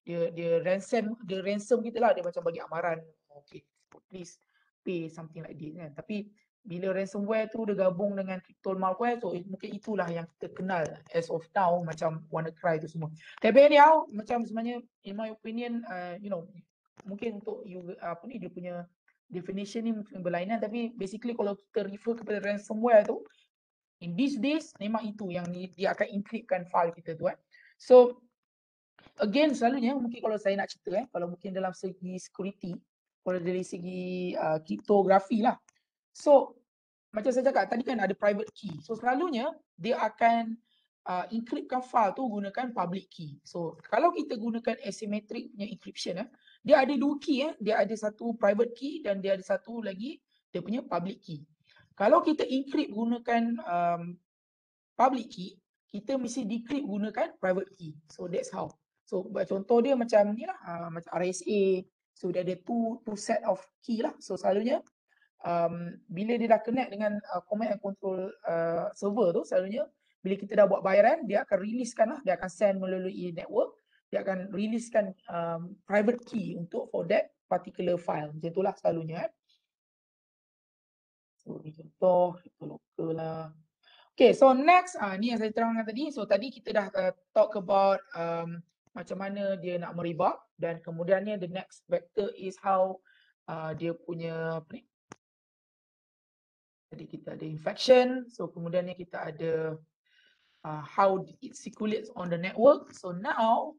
dia ransom kita lah, dia macam bagi amaran, okay, please pay something like this kan. Tapi bila ransomware tu dia gabung dengan crypto malware, so mungkin itulah yang kita kenal as of now macam WannaCry tu semua. Tapi anyhow, macam sebenarnya in my opinion mungkin untuk dia punya definition ni mungkin berlainan, tapi basically kalau kita refer kepada ransomware tu, in these days memang itu yang dia akan encryptkan file kita tu So again selalunya mungkin kalau saya nak cerita kalau mungkin dalam segi security, kalau dari segi kriptografi lah. So macam saya cakap tadi kan ada private key. So selalunya dia akan encryptkan file tu gunakan public key. So kalau kita gunakan asymmetric punya encryption dia ada dua key dia ada satu private key dan dia ada satu lagi dia punya public key. Kalau kita encrypt gunakan public key, kita mesti decrypt gunakan private key. So that's how. So contoh dia macam ni lah, macam RSA. So dia ada two set of key lah. So selalunya bila dia dah connect dengan command and control server tu, selalunya bila kita dah buat bayaran, dia akan releasekan lah, dia akan send melalui network, dia akan releasekan private key untuk for that particular file. Macam itulah selalunya So ni contoh, kita local lah. Okay, so next ni yang saya terangkan tadi. So tadi kita dah talk about macam mana dia nak meribak, dan kemudiannya the next vector is how dia punya apa ni? Jadi kita ada infection, so kemudiannya kita ada how it circulates on the network. So now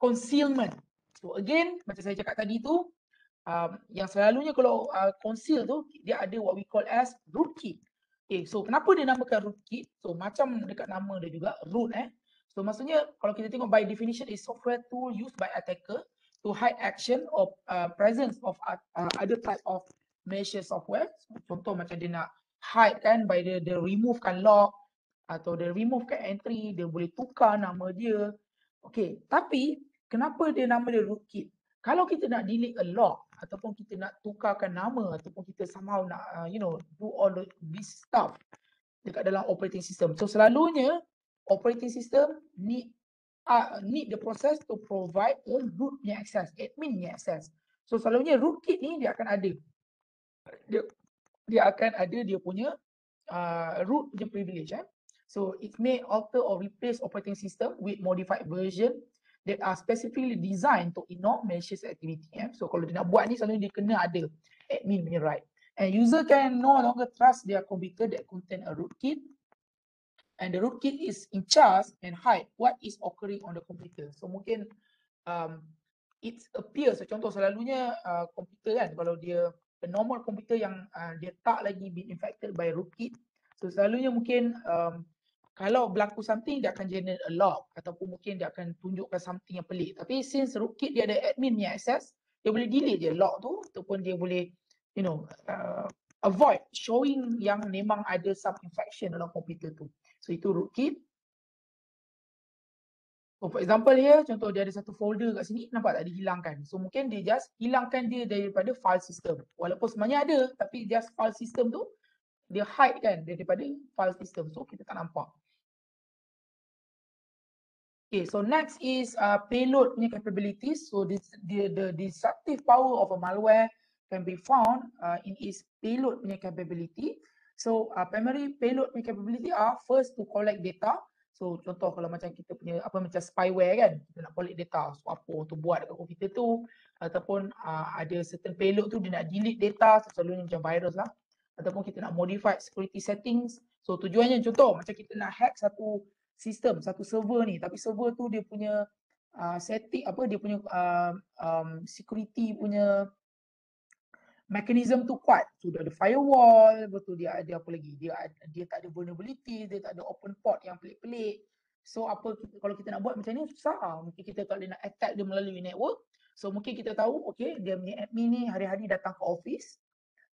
concealment. So again macam saya cakap tadi tu, yang selalunya kalau conceal tu dia ada what we call as rootkit. Okay, so kenapa dia namakan rootkit? So macam dekat nama dia juga root So maksudnya kalau kita tengok by definition is software tool used by attacker to hide action or presence of other type of malicious software. So, contoh macam dia nak hide kan by dia removekan log atau dia removekan entry, dia boleh tukar nama dia. Okay, tapi kenapa dia nama dia rootkit? Kalau kita nak delete a log ataupun kita nak tukarkan nama ataupun kita somehow nak do all this stuff dekat dalam operating system. So selalunya operating system need the process to provide a root punya access, admin punya access. So selalunya rootkit ni dia akan ada. Dia akan ada dia punya root punya privilege So it may alter or replace operating system with modified version that are specifically designed to ignore malicious activity. So kalau dia nak buat ni selalunya dia kena ada admin punya right. And user can no longer trust their computer that contain a rootkit. And the rootkit is in charge and hide what is occurring on the computer. So mungkin it appears, contoh selalunya komputer kan, kalau dia a normal komputer yang dia tak lagi been infected by rootkit, so selalunya mungkin kalau berlaku something dia akan generate a log ataupun mungkin dia akan tunjukkan something yang pelik. Tapi since rootkit dia ada admin punya access, dia boleh delete je log tu ataupun dia boleh avoid showing yang memang ada some infection dalam komputer tu. So itu rootkit. So for example here, contoh dia ada satu folder kat sini, nampak tak dihilangkan. So mungkin dia just hilangkan dia daripada file system. Walaupun sebenarnya ada, tapi just file system tu dia hide kan daripada file system. So kita tak nampak. Okay, so next is payload punya capabilities. So the destructive power of a malware can be found in its payload punya capability. So primary payload punya capability are first to collect data. So contoh kalau macam kita punya macam spyware kan, kita nak collect data, so apa untuk buat dekat komputer tu, ataupun ada certain payload tu dia nak delete data, so selalunya macam virus lah, ataupun kita nak modify security settings. So tujuannya contoh macam kita nak hack satu sistem, satu server ni, tapi server tu dia punya setting dia punya security punya mechanism tu kuat. So dia ada firewall, betul, dia ada apa lagi? Dia tak ada vulnerability, dia tak ada open port yang pelik-pelik. So kalau kita nak buat macam ni susah. Mungkin kita tak boleh nak attack dia melalui network. So mungkin kita tahu dia punya admin ni hari-hari datang ke office.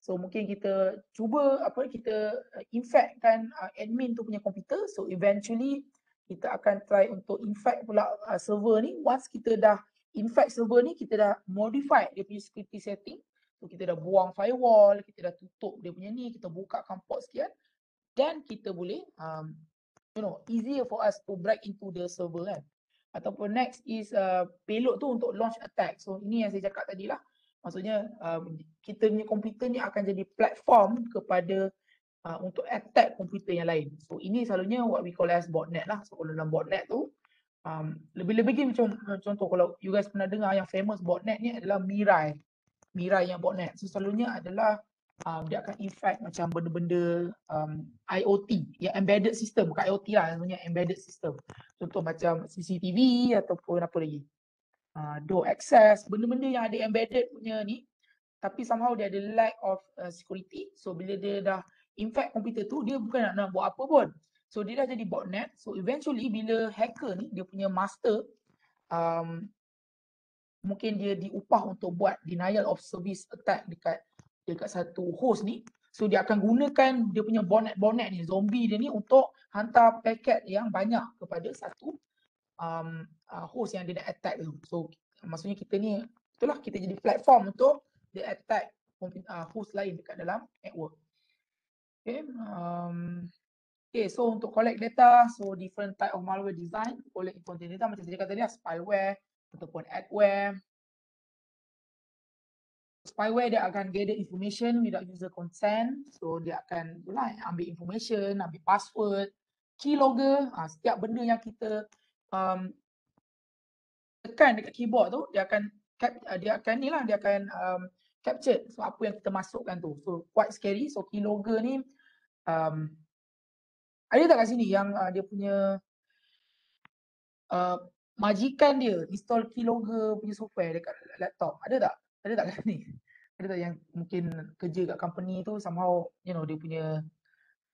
So mungkin kita cuba kita infectkan admin tu punya komputer. So eventually kita akan try untuk infect pula server ni. Once kita dah infect server ni, kita dah modify dia punya security setting. So kita dah buang firewall, kita dah tutup dia punya ni, kita bukakan port sekian, dan kita boleh easier for us to break into the server kan. Ataupun next is payload tu untuk launch attack. So ini yang saya cakap tadi lah. Maksudnya kita punya komputer ni akan jadi platform kepada untuk attack komputer yang lain. So ini selalunya what we call as botnet lah. So kalau dalam botnet tu lebih-lebih macam contoh kalau you guys pernah dengar yang famous botnet ni adalah Mirai. Mirai yang botnet. So selalunya adalah dia akan infect macam benda-benda IoT, yang embedded system, bukan IoT lah, sebenarnya embedded system. Contoh macam CCTV ataupun apa lagi, door access, benda-benda yang ada embedded punya ni, tapi somehow dia ada lack of security. So bila dia dah infect komputer tu, dia bukan nak buat apa pun. So dia dah jadi botnet. So eventually bila hacker ni, dia punya master, mungkin dia diupah untuk buat denial of service attack dekat satu host ni. So dia akan gunakan dia punya bonnet ni, zombie dia ni, untuk hantar paket yang banyak kepada satu host yang dia nak attack tu. So maksudnya kita ni, itulah kita jadi platform untuk dia attack host lain dekat dalam network. Okay, so untuk collect data, so different type of malware design, collect important data macam saya cakap tadi lah, spyware ataupun adware. Spyware dia akan gather information without user consent. So dia akan ambil information, ambil password, keylogger, setiap benda yang kita tekan dekat keyboard tu, dia akan capture so apa yang kita masukkan tu. So quite scary. So keylogger ni ada tak kat sini yang dia punya majikan dia install keylogger punya software dekat laptop? Ada tak? Ada tak kat sini? Ada tak yang mungkin kerja kat company tu somehow dia punya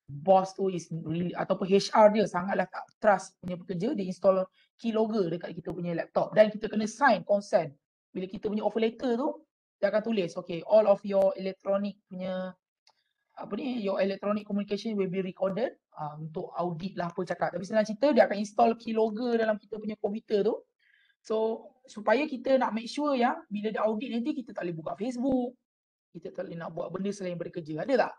boss tu is really, ataupun HR dia sangatlah tak trust punya pekerja, dia install keylogger dekat kita punya laptop dan kita kena sign consent. Bila kita punya offer letter tu, dia akan tulis okay, all of your electronic punya your electronic communication will be recorded untuk audit lah apa cakap. Tapi senang cerita dia akan install keylogger dalam kita punya komputer tu. So supaya kita nak make sure yang bila dia audit nanti kita tak boleh buka Facebook, kita tak boleh nak buat benda selain bekerja. Ada tak?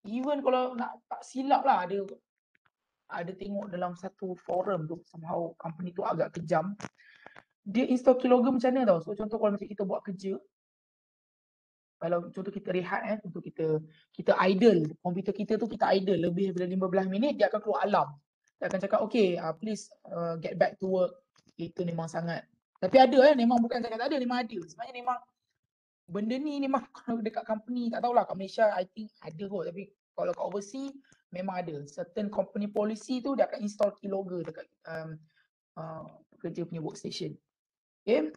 Even kalau nak tak silap lah, ada tengok dalam satu forum tu, somehow company tu agak kejam. Dia install keylogger macam mana tau. So contoh kalau macam kita buat kerja, kalau contoh kita rehat untuk kita idle, komputer kita tu kita idle lebih daripada 15 minit, dia akan keluar alarm. Dia akan cakap okay, please get back to work. Itu memang sangat. Tapi ada memang bukan cakap tak ada, memang ada. Sebenarnya memang benda ni memang kalau dekat company, tak tahulah kat Malaysia I think ada kot, tapi kalau kat overseas memang ada. Certain company policy tu dia akan install keylogger dekat pekerja punya workstation. Okay.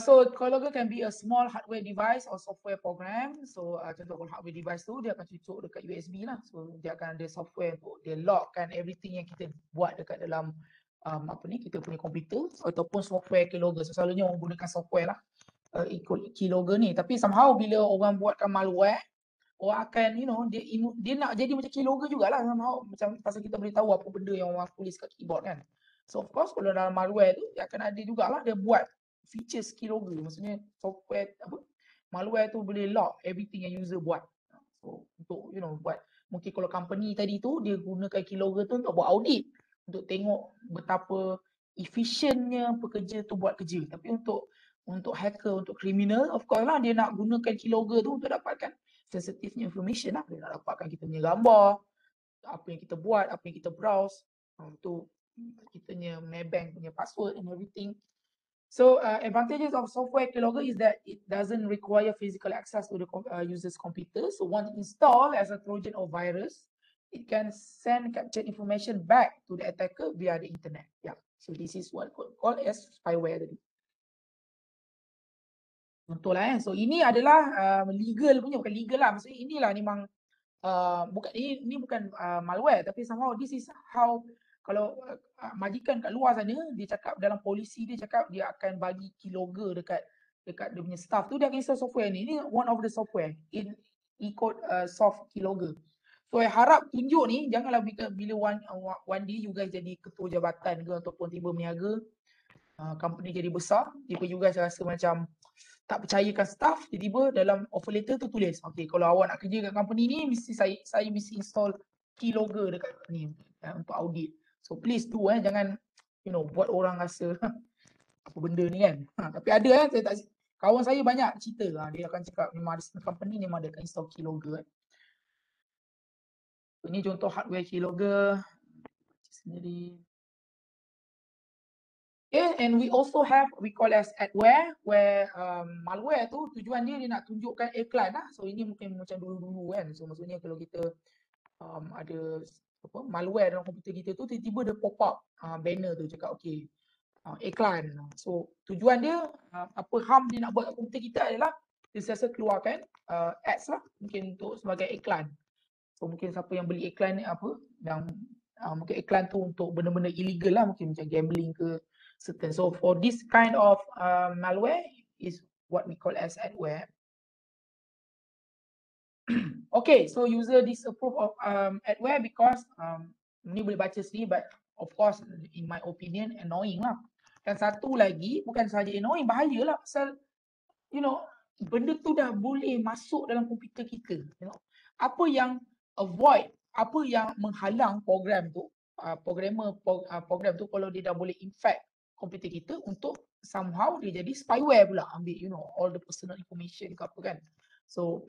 So keylogger can be a small hardware device or software program. So contoh kalau hardware device tu dia akan cucuk dekat USB lah. So dia akan ada software untuk dia logkan everything yang kita buat dekat dalam kita punya komputer, ataupun software keylogger. So selalunya orang gunakan software lah keylogger ni. Tapi somehow bila orang buatkan malware, orang akan dia nak jadi macam keylogger jugalah somehow, macam pasal kita boleh tahu apa benda yang orang tulis kat keyboard kan. So of course kalau dalam malware tu dia akan ada jugalah dia buat features keylogger. Maksudnya software malware tu boleh log everything yang user buat. So untuk buat, mungkin kalau company tadi tu dia gunakan keylogger tu untuk buat audit, untuk tengok betapa efisiennya pekerja tu buat kerja. Tapi untuk hacker, untuk criminal, of course lah dia nak gunakan keylogger tu untuk dapatkan sensitifnya information lah. Dia nak dapatkan kita punya gambar, apa yang kita buat, apa yang kita browse, untuk kitanya Maybank punya password and everything. So advantages of software keylogger is that it doesn't require physical access to the user's computer. So once installed as a Trojan or virus, it can send captured information back to the attacker via the internet. Yeah. So this is what called as spyware tadi. Contohlah So ini adalah legal punya, bukan legal lah. Maksudnya inilah memang ini bukan malware, tapi somehow this is how, kalau majikan kat luar sana dia cakap dalam polisi, dia cakap dia akan bagi keylogger dekat dia punya staff tu, dia akan install software ni. Ini one of the software in e-code soft keylogger. So I harap tunjuk ni, janganlah bila one day you guys jadi ketua jabatan ke ataupun tiba berniaga, company jadi besar, tiba juga saya rasa macam tak percayakan staff, tiba-tiba dalam offer letter tu tulis, okay, kalau awak nak kerja kat company ni, mesti saya mesti install keylogger dekat ni untuk audit. So please do jangan buat orang rasa apa benda ni kan. Tapi ada saya tak, kawan saya banyak cerita dia akan cakap memang ada company memang dia akan install keylogger. Ini contoh hardware keylogger sendiri. Okay, and we also have we call as adware, where malware tu tujuan dia nak tunjukkan iklan lah. So ini mungkin macam dulu-dulu kan. So maksudnya kalau kita ada malware dalam komputer kita tu, tiba-tiba dia pop up banner tu cakap okay, iklan. So tujuan dia apa harm dia nak buat kat komputer kita adalah dia sentiasa keluarkan ads lah, mungkin untuk sebagai iklan. So mungkin siapa yang beli iklan ni apa, yang mungkin iklan tu untuk benda-benda illegal lah, mungkin macam gambling ke certain. So for this kind of malware is what we call as adware. Okay, so user disapprove of adware because ni boleh baca sendiri, but of course in my opinion annoying lah. Dan satu lagi bukan sahaja annoying, bahaya lah pasal benda tu dah boleh masuk dalam komputer kita. Apa yang avoid, apa yang menghalang program tu, program tu kalau dia dah boleh infect komputer kita untuk somehow dia jadi spyware pula, ambil all the personal information ke apa kan. So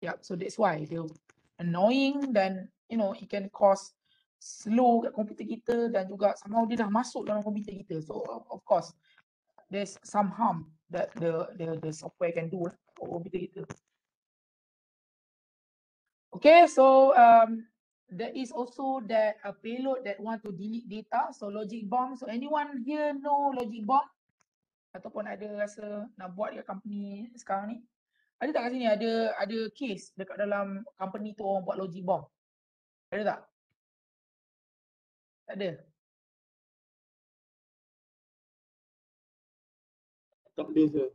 yeah, so that's why dia annoying dan it can cause slow kat komputer kita, dan juga somehow dia dah masuk dalam komputer kita. So of course there's some harm that the software can do for komputer kita. Okay, so there is also that a payload that want to delete data, so logic bomb. So anyone here know logic bomb? Ataupun ada rasa nak buat dekat company sekarang ni? Ada tak kat sini ada case dekat dalam company tu orang buat logic bomb? Ada tak? Tak ada. Tak ada sir.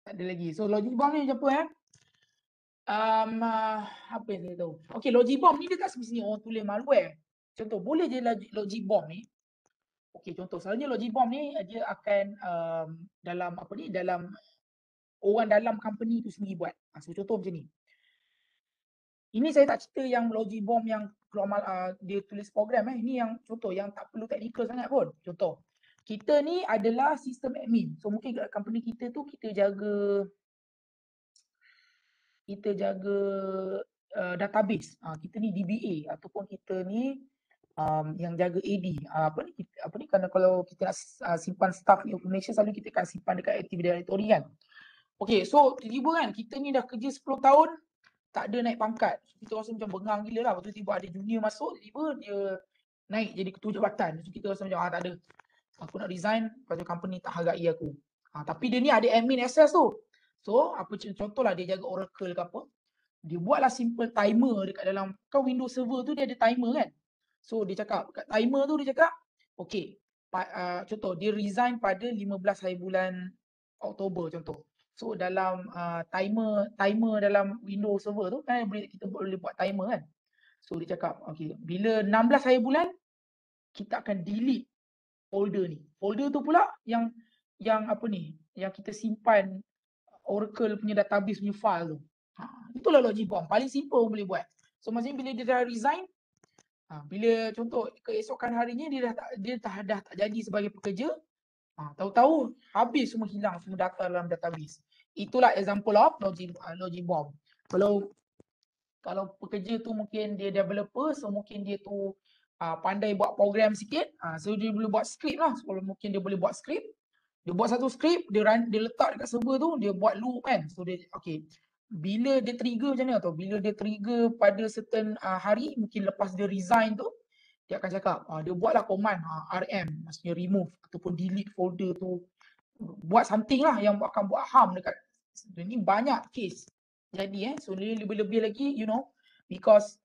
Tak ada lagi. So logic bomb ni macam apa apa yang saya tahu? Okay, logic bomb ni dia tak semestinya orang tulis malware. Contoh, boleh je logic bomb ni. Okay, contoh, selalunya logic bomb ni dia akan dalam apa ni, dalam orang dalam company tu sendiri buat. So contoh macam ni. Ini saya tak cerita yang logic bomb yang keluar dia tulis program Ini yang contoh yang tak perlu technical sangat pun. Contoh, kita ni adalah sistem admin. So mungkin kat company kita tu kita jaga database. Kita ni DBA ataupun kita ni yang jaga AD. Apa ni kerana kalau kita nak simpan staff information, selalu kita akan simpan dekat Active Directory kan. Okay, so tiba-tiba kan kita ni dah kerja 10 tahun tak ada naik pangkat. So, kita rasa macam bengang gila lah. Lepas tu tiba ada junior masuk, tiba dia naik jadi ketua jabatan. So kita rasa macam tak ada. Aku nak resign pasal company tak hargai aku. Tapi dia ni ada admin access tu. So apa contohlah dia jaga Oracle ke apa. Dia buatlah simple timer dekat dalam Windows Server tu, dia ada timer kan. So dia cakap kat timer tu dia cakap okay, contoh dia resign pada 15 hari bulan Oktober contoh. So dalam timer dalam Windows Server tu kan kita boleh buat timer kan. So dia cakap okay, bila 16 hari bulan kita akan delete folder ni. Folder tu pula yang apa ni, yang kita simpan Oracle punya database punya file tu. Itulah logic bomb. Paling simple boleh buat. So maksudnya bila dia dah resign, bila contoh keesokan harinya dia dah tak jadi sebagai pekerja, tahu-tahu habis semua, hilang semua data dalam database. Itulah example of logic bomb. Kalau pekerja tu mungkin dia developer, so mungkin dia tu pandai buat program sikit, so dia boleh buat script lah. So mungkin dia boleh buat script, dia buat satu script, dia letak dekat server tu, dia buat loop kan. So dia okay, bila dia trigger macam ni atau bila dia trigger pada certain hari, mungkin lepas dia resign tu, dia akan cakap dia buatlah command RM, maksudnya remove ataupun delete folder tu, buat something lah yang akan buat harm dekat. Ini banyak case jadi so dia lebih-lebih lagi because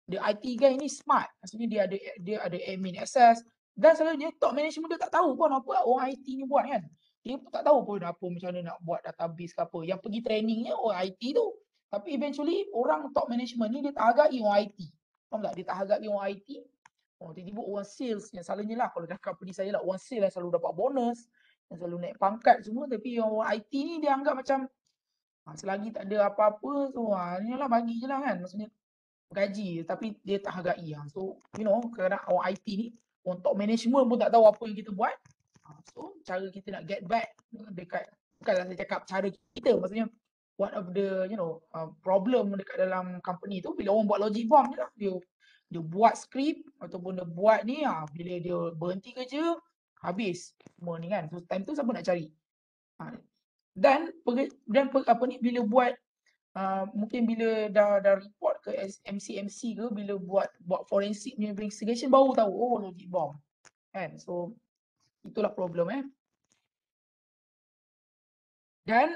the IT guy ni smart, maksudnya dia ada admin access, dan selalunya top management dia tak tahu pun apa orang IT ni buat kan. Dia pun tak tahu pun apa macam mana nak buat database ke apa. Yang pergi trainingnya orang IT tu, tapi eventually orang top management ni dia tak hargai orang IT. Faham tak? Dia tak hargai orang IT. Tiba-tiba orang sales yang selalunya lah kalau dah company saya lah, orang sales yang selalu dapat bonus, yang selalu naik pangkat semua, tapi orang IT ni dia anggap macam selagi tak ada apa-apa so ni lah bagi je lah kan, maksudnya gaji tapi dia tak hargai. So you know, kadang orang IT ni, orang top management pun tak tahu apa yang kita buat. So cara kita nak get back dekat, bukanlah saya cakap cara kita, maksudnya one of the problem dekat dalam company tu, bila orang buat logic bomb je lah, dia buat skrip ataupun dia buat ni, bila dia berhenti kerja habis semua ni kan. So time tu siapa nak cari? Dan bila buat mungkin bila dah report ke MC ke, bila buat forensic punya investigation baru tahu logic bomb kan. So itulah problem dan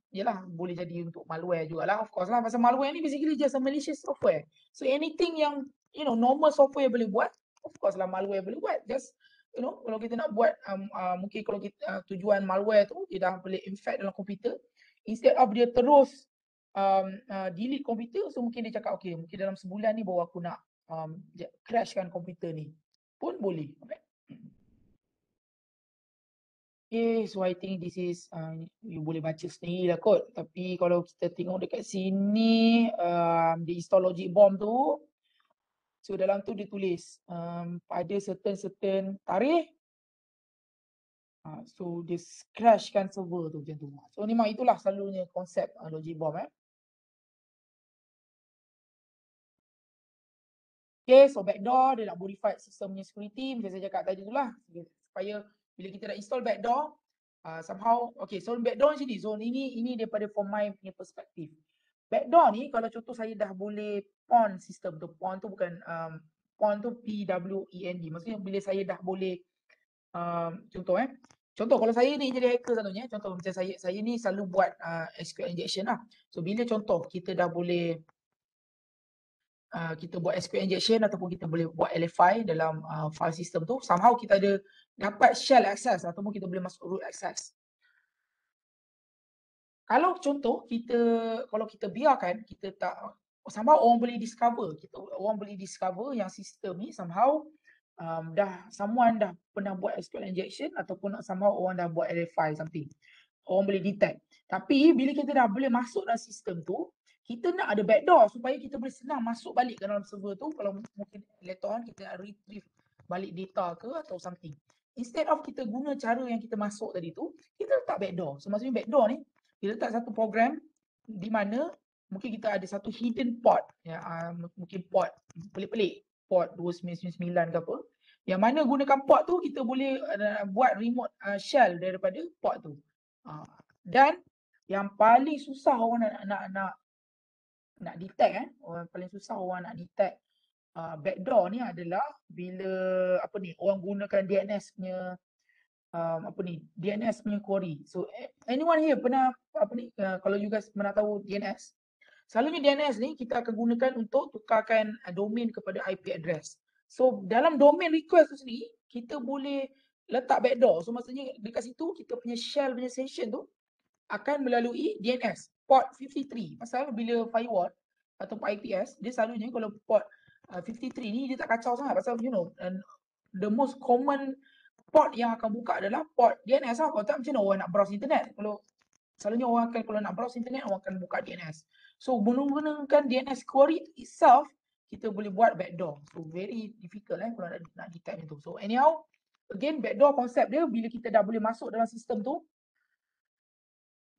yalah boleh jadi untuk malware jugalah, of course lah, pasal malware ni basically just a malicious software. So anything yang normal software boleh buat, of course lah malware boleh buat. Just kalau kita nak buat mungkin kalau kita tujuan malware tu dia dah boleh infect dalam komputer, instead of dia terus delete komputer, so mungkin dia cakap okay, mungkin dalam sebulan ni baru aku nak crashkan komputer ni pun boleh. Okay, so I think this is you boleh baca sendiri lah kot. Tapi kalau kita tengok dekat sini dia install logic bomb tu, so dalam tu dia tulis pada certain tarikh, so dia crashkan server tu macam tu. So memang itulah selalunya konsep logic bomb Okay, so backdoor dia nak modify sistem punya security macam saya cakap tadi tu lah, supaya bila kita dah install backdoor somehow, okay, so backdoor sini, so ini daripada from my punya perspektif. Backdoor ni kalau contoh saya dah boleh pawn sistem tu, pawn tu bukan pawn tu PWEND, maksudnya bila saya dah boleh contoh kalau saya ni jadi hacker selalunya, contoh macam saya ni selalu buat SQL injection lah. So bila contoh kita dah boleh kita buat SQL injection ataupun kita boleh buat LFI dalam file system tu, somehow kita ada dapat shell access ataupun kita boleh masuk root access. Kalau contoh kalau kita biarkan, kita tak, somehow orang boleh discover yang sistem ni somehow someone dah pernah buat SQL injection ataupun somehow orang dah buat LFI something. Orang boleh detect. Tapi bila kita dah boleh masuk dalam sistem tu, kita nak ada backdoor supaya kita boleh senang masuk balik ke dalam server tu. Kalau mungkin later on kita nak retrieve balik data ke atau something. Instead of kita guna cara yang kita masuk tadi tu, kita letak backdoor. So maksudnya backdoor ni, kita letak satu program di mana mungkin kita ada satu hidden port, mungkin port pelik-pelik, port 2999 ke apa, yang mana gunakan port tu kita boleh buat remote shell daripada port tu. Dan yang paling susah orang nak detect orang paling susah orang nak detect backdoor ni adalah bila orang gunakan DNS punya DNS punya query. So anyone here pernah kalau you guys pernah tahu DNS, selalunya DNS ni kita akan gunakan untuk tukarkan domain kepada IP address. So dalam domain request tu sendiri kita boleh letak backdoor. So maksudnya dekat situ kita punya shell punya session tu akan melalui DNS port 53. Pasal bila firewall atau IPS, dia selalunya kalau port 53 ni dia tak kacau sangat pasal the most common port yang akan buka adalah port DNS lah. Kalau tak macam mana orang nak browse internet? Kalau selalunya orang akan, kalau nak browse internet orang akan buka DNS. So menggunakan DNS query itself kita boleh buat backdoor. So very difficult kalau nak detect itu. So anyhow, again backdoor konsep dia bila kita dah boleh masuk dalam sistem tu,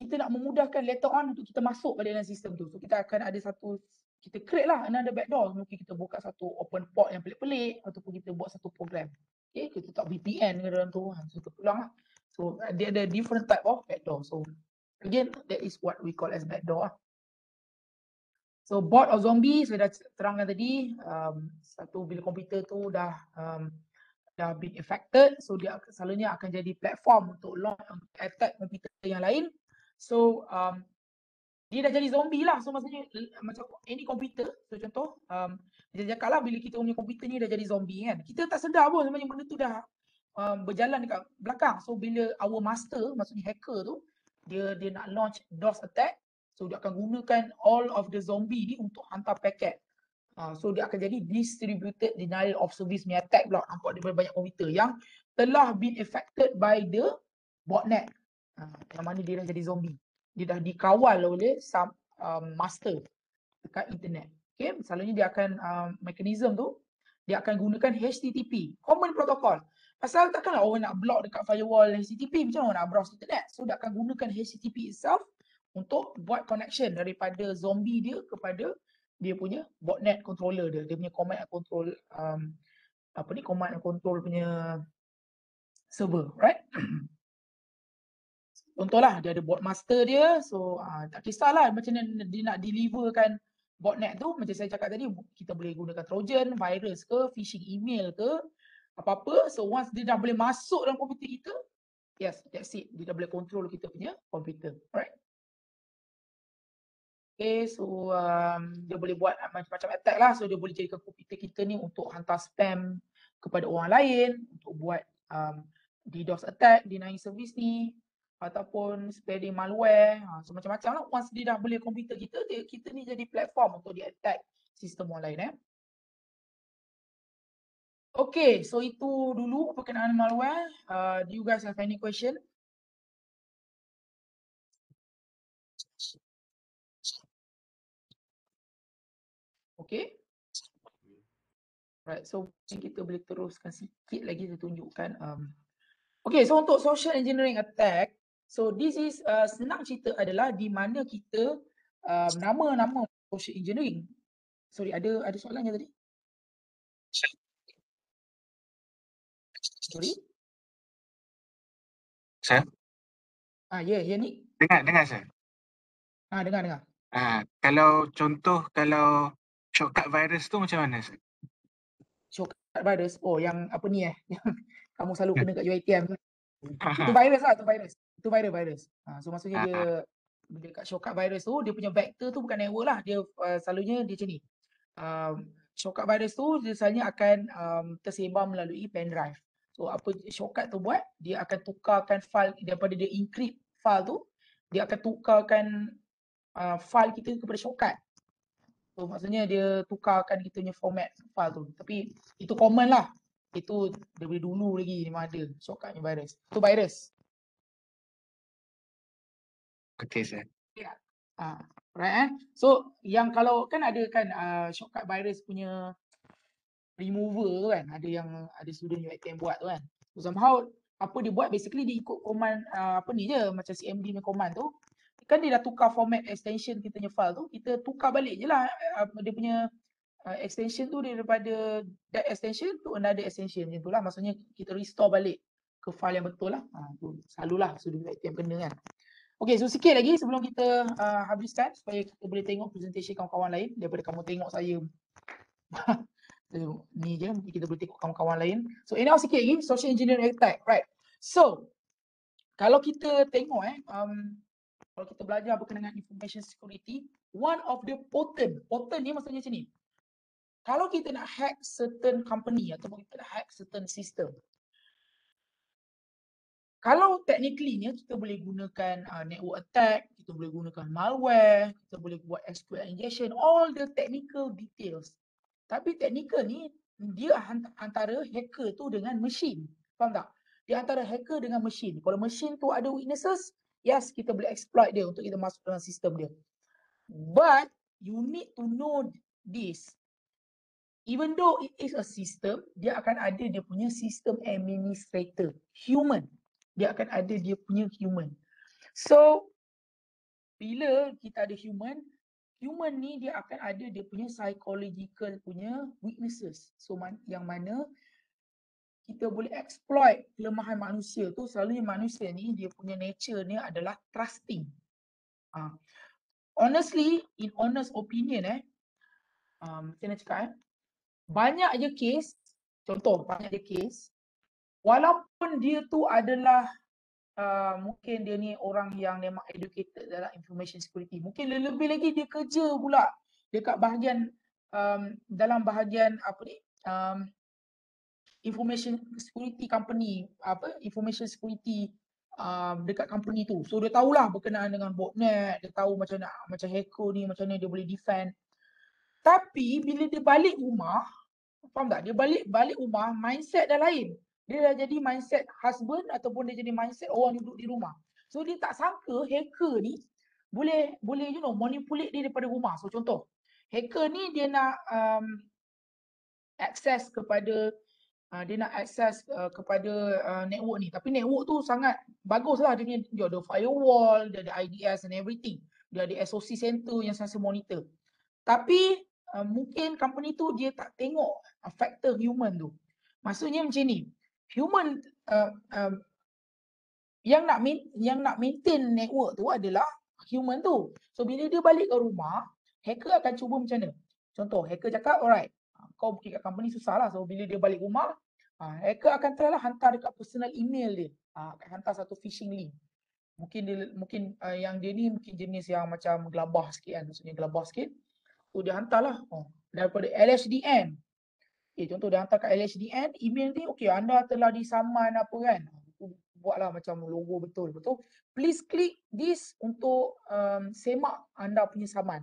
kita nak memudahkan later on untuk kita masuk pada dalam sistem tu. So kita akan ada kita create lah another backdoor. Mungkin kita buka satu open port yang pelik-pelik ataupun kita buat satu program. Okay, kita tak VPN ke dalam tu. So terpulang lah. So dia ada different type of backdoor. So again, that is what we call as backdoor lah. So bot or zombie, saya dah terangkan tadi. Satu bila komputer tu dah been affected, so dia selalunya akan jadi platform untuk launch attack komputer yang lain. So dia dah jadi zombie lah. So maksudnya macam any komputer, so contoh dia cakap lah bila kita punya komputer ni dah jadi zombie kan, kita tak sedar pun sebenarnya benda tu dah berjalan dekat belakang. So bila our master, maksudnya hacker tu, dia nak launch DOS attack, so dia akan gunakan all of the zombie ni untuk hantar paket So dia akan jadi distributed denial of service punya attack pula. Nampak dia banyak komputer yang telah been affected by the botnet. Yang mana dia dah jadi zombie. Dia dah dikawal oleh some master dekat internet. Okay, selalunya dia akan mekanisme tu dia akan gunakan HTTP, Common Protocol. Pasal takkanlah orang nak block dekat firewall HTTP, macam mana orang nak browse internet? So dia akan gunakan HTTP itself untuk buat connection daripada zombie dia kepada dia punya botnet controller dia punya command and control command and control punya server, right? Contohlah dia ada bot master dia, so tak kisahlah macam mana dia nak deliverkan botnet tu. Macam saya cakap tadi, kita boleh gunakan trojan, virus ke, phishing email ke, apa-apa. So once dia dah boleh masuk dalam komputer kita, yes, that's it, dia dah boleh control kita punya komputer, right? Okay, so dia boleh buat macam-macam attack lah. So dia boleh jadikan komputer kita ni untuk hantar spam kepada orang lain, untuk buat DDoS attack, denying service ni, ataupun spreading malware. So macam-macam lah. Once dia dah boleh komputer kita, kita ni jadi platform untuk dia attack sistem orang lain. Okay, so itu dulu berkenaan malware. Do you guys have any question? Okay. Right, so kita boleh teruskan sikit lagi, saya tunjukkan. Okay, so untuk social engineering attack, so this is senang cerita adalah di mana kita nama-nama social engineering. Sorry, ada soalannya tadi? Sorry? Saya? Ya ni. Dengar saya. Dengar. Kalau shortcut virus tu macam mana saya? Shortcut virus, yang apa ni yang kamu selalu kena kat UiTM. Itu virus lah, itu virus. So maksudnya dia dekat shortcut virus tu, dia punya vector tu bukan network lah. Dia selalunya dia macam ni. Shortcut virus tu dia selalunya akan tersebar melalui pendrive. So apa shortcut tu buat, dia akan tukarkan file daripada dia encrypt file tu, dia akan tukarkan file kita kepada shortcut. So maksudnya dia tukarkan kita punya format file tu. Tapi itu common lah. Itu dari dulu lagi memang ada shortcutnya virus. Itu virus. Okay saya. Right. So yang kalau kan ada kan shortcut virus punya remover tu kan, ada student UiTM buat tu kan. So somehow apa dia buat, basically dia ikut command apa ni je, macam CMD punya command tu. Kan dia dah tukar format extension kita punya file tu, kita tukar balik je lah dia punya extension tu daripada that extension to another extension, macam tu lah. Maksudnya kita restore balik ke file yang betul lah. Tu selalulah student UiTM kena kan. Okay, so sikit lagi sebelum kita habiskan supaya kita boleh tengok presentation kawan-kawan lain daripada kamu tengok saya ni je, kita boleh tengok kawan-kawan lain. So now sikit lagi social engineering attack, right? So kalau kita tengok kalau kita belajar berkenaan dengan information security, one of the potent ni maksudnya macam ni. Kalau kita nak hack certain company ataupun kita nak hack certain system, kalau technically ni kita boleh gunakan network attack, kita boleh gunakan malware, kita boleh buat SQL injection, all the technical details. Tapi technical ni dia antara hacker tu dengan mesin. Faham tak? Dia antara hacker dengan mesin. Kalau mesin tu ada weaknesses, yes, kita boleh exploit dia untuk kita masuk dalam sistem dia. But you need to know this. Even though it is a system, dia akan ada dia punya system administrator, human. Dia akan ada dia punya human. So bila kita ada human ni dia akan ada dia punya psychological punya weaknesses. So yang mana kita boleh exploit kelemahan manusia tu. Selalunya manusia ni dia punya nature ni adalah trusting. Honestly, in honest opinion macam mana cakap banyak je case, contoh banyak je case, walaupun dia tu adalah mungkin dia ni orang yang memang educated dalam information security, mungkin lebih lagi dia kerja pula dekat bahagian dalam bahagian apa ni information security company, information security dekat company tu. So dia tahulah berkenaan dengan botnet, dia tahu macam hacker ni macam mana dia boleh defend. Tapi bila dia balik rumah, faham tak? Dia balik rumah, mindset dah lain. Dia dah jadi mindset husband ataupun dia jadi mindset orang duduk di rumah. So dia tak sangka hacker ni boleh manipulate dia daripada rumah. So contoh, hacker ni dia nak akses kepada network ni. Tapi network tu sangat bagus lah. Dia ada firewall, dia ada IDS and everything. Dia ada SOC center yang sentiasa monitor. Tapi mungkin company tu dia tak tengok faktor human tu. Maksudnya macam ni. Human yang nak maintain network tu adalah human tu. So bila dia balik ke rumah, hacker akan cuba macam mana? Contoh, hacker cakap, alright, kau booking kat company susah lah. So bila dia balik rumah, hacker akan try lah hantar dekat personal email dia. Akan hantar satu phishing link. Mungkin yang dia ni mungkin jenis yang macam gelabah sikit kan. Maksudnya gelabah sikit. So dia hantarlah daripada LHDN. Okay, contoh dia hantar kat LHDN, email ni, okay, anda telah disaman apa kan. Buatlah macam logo betul. Please click this untuk semak anda punya saman.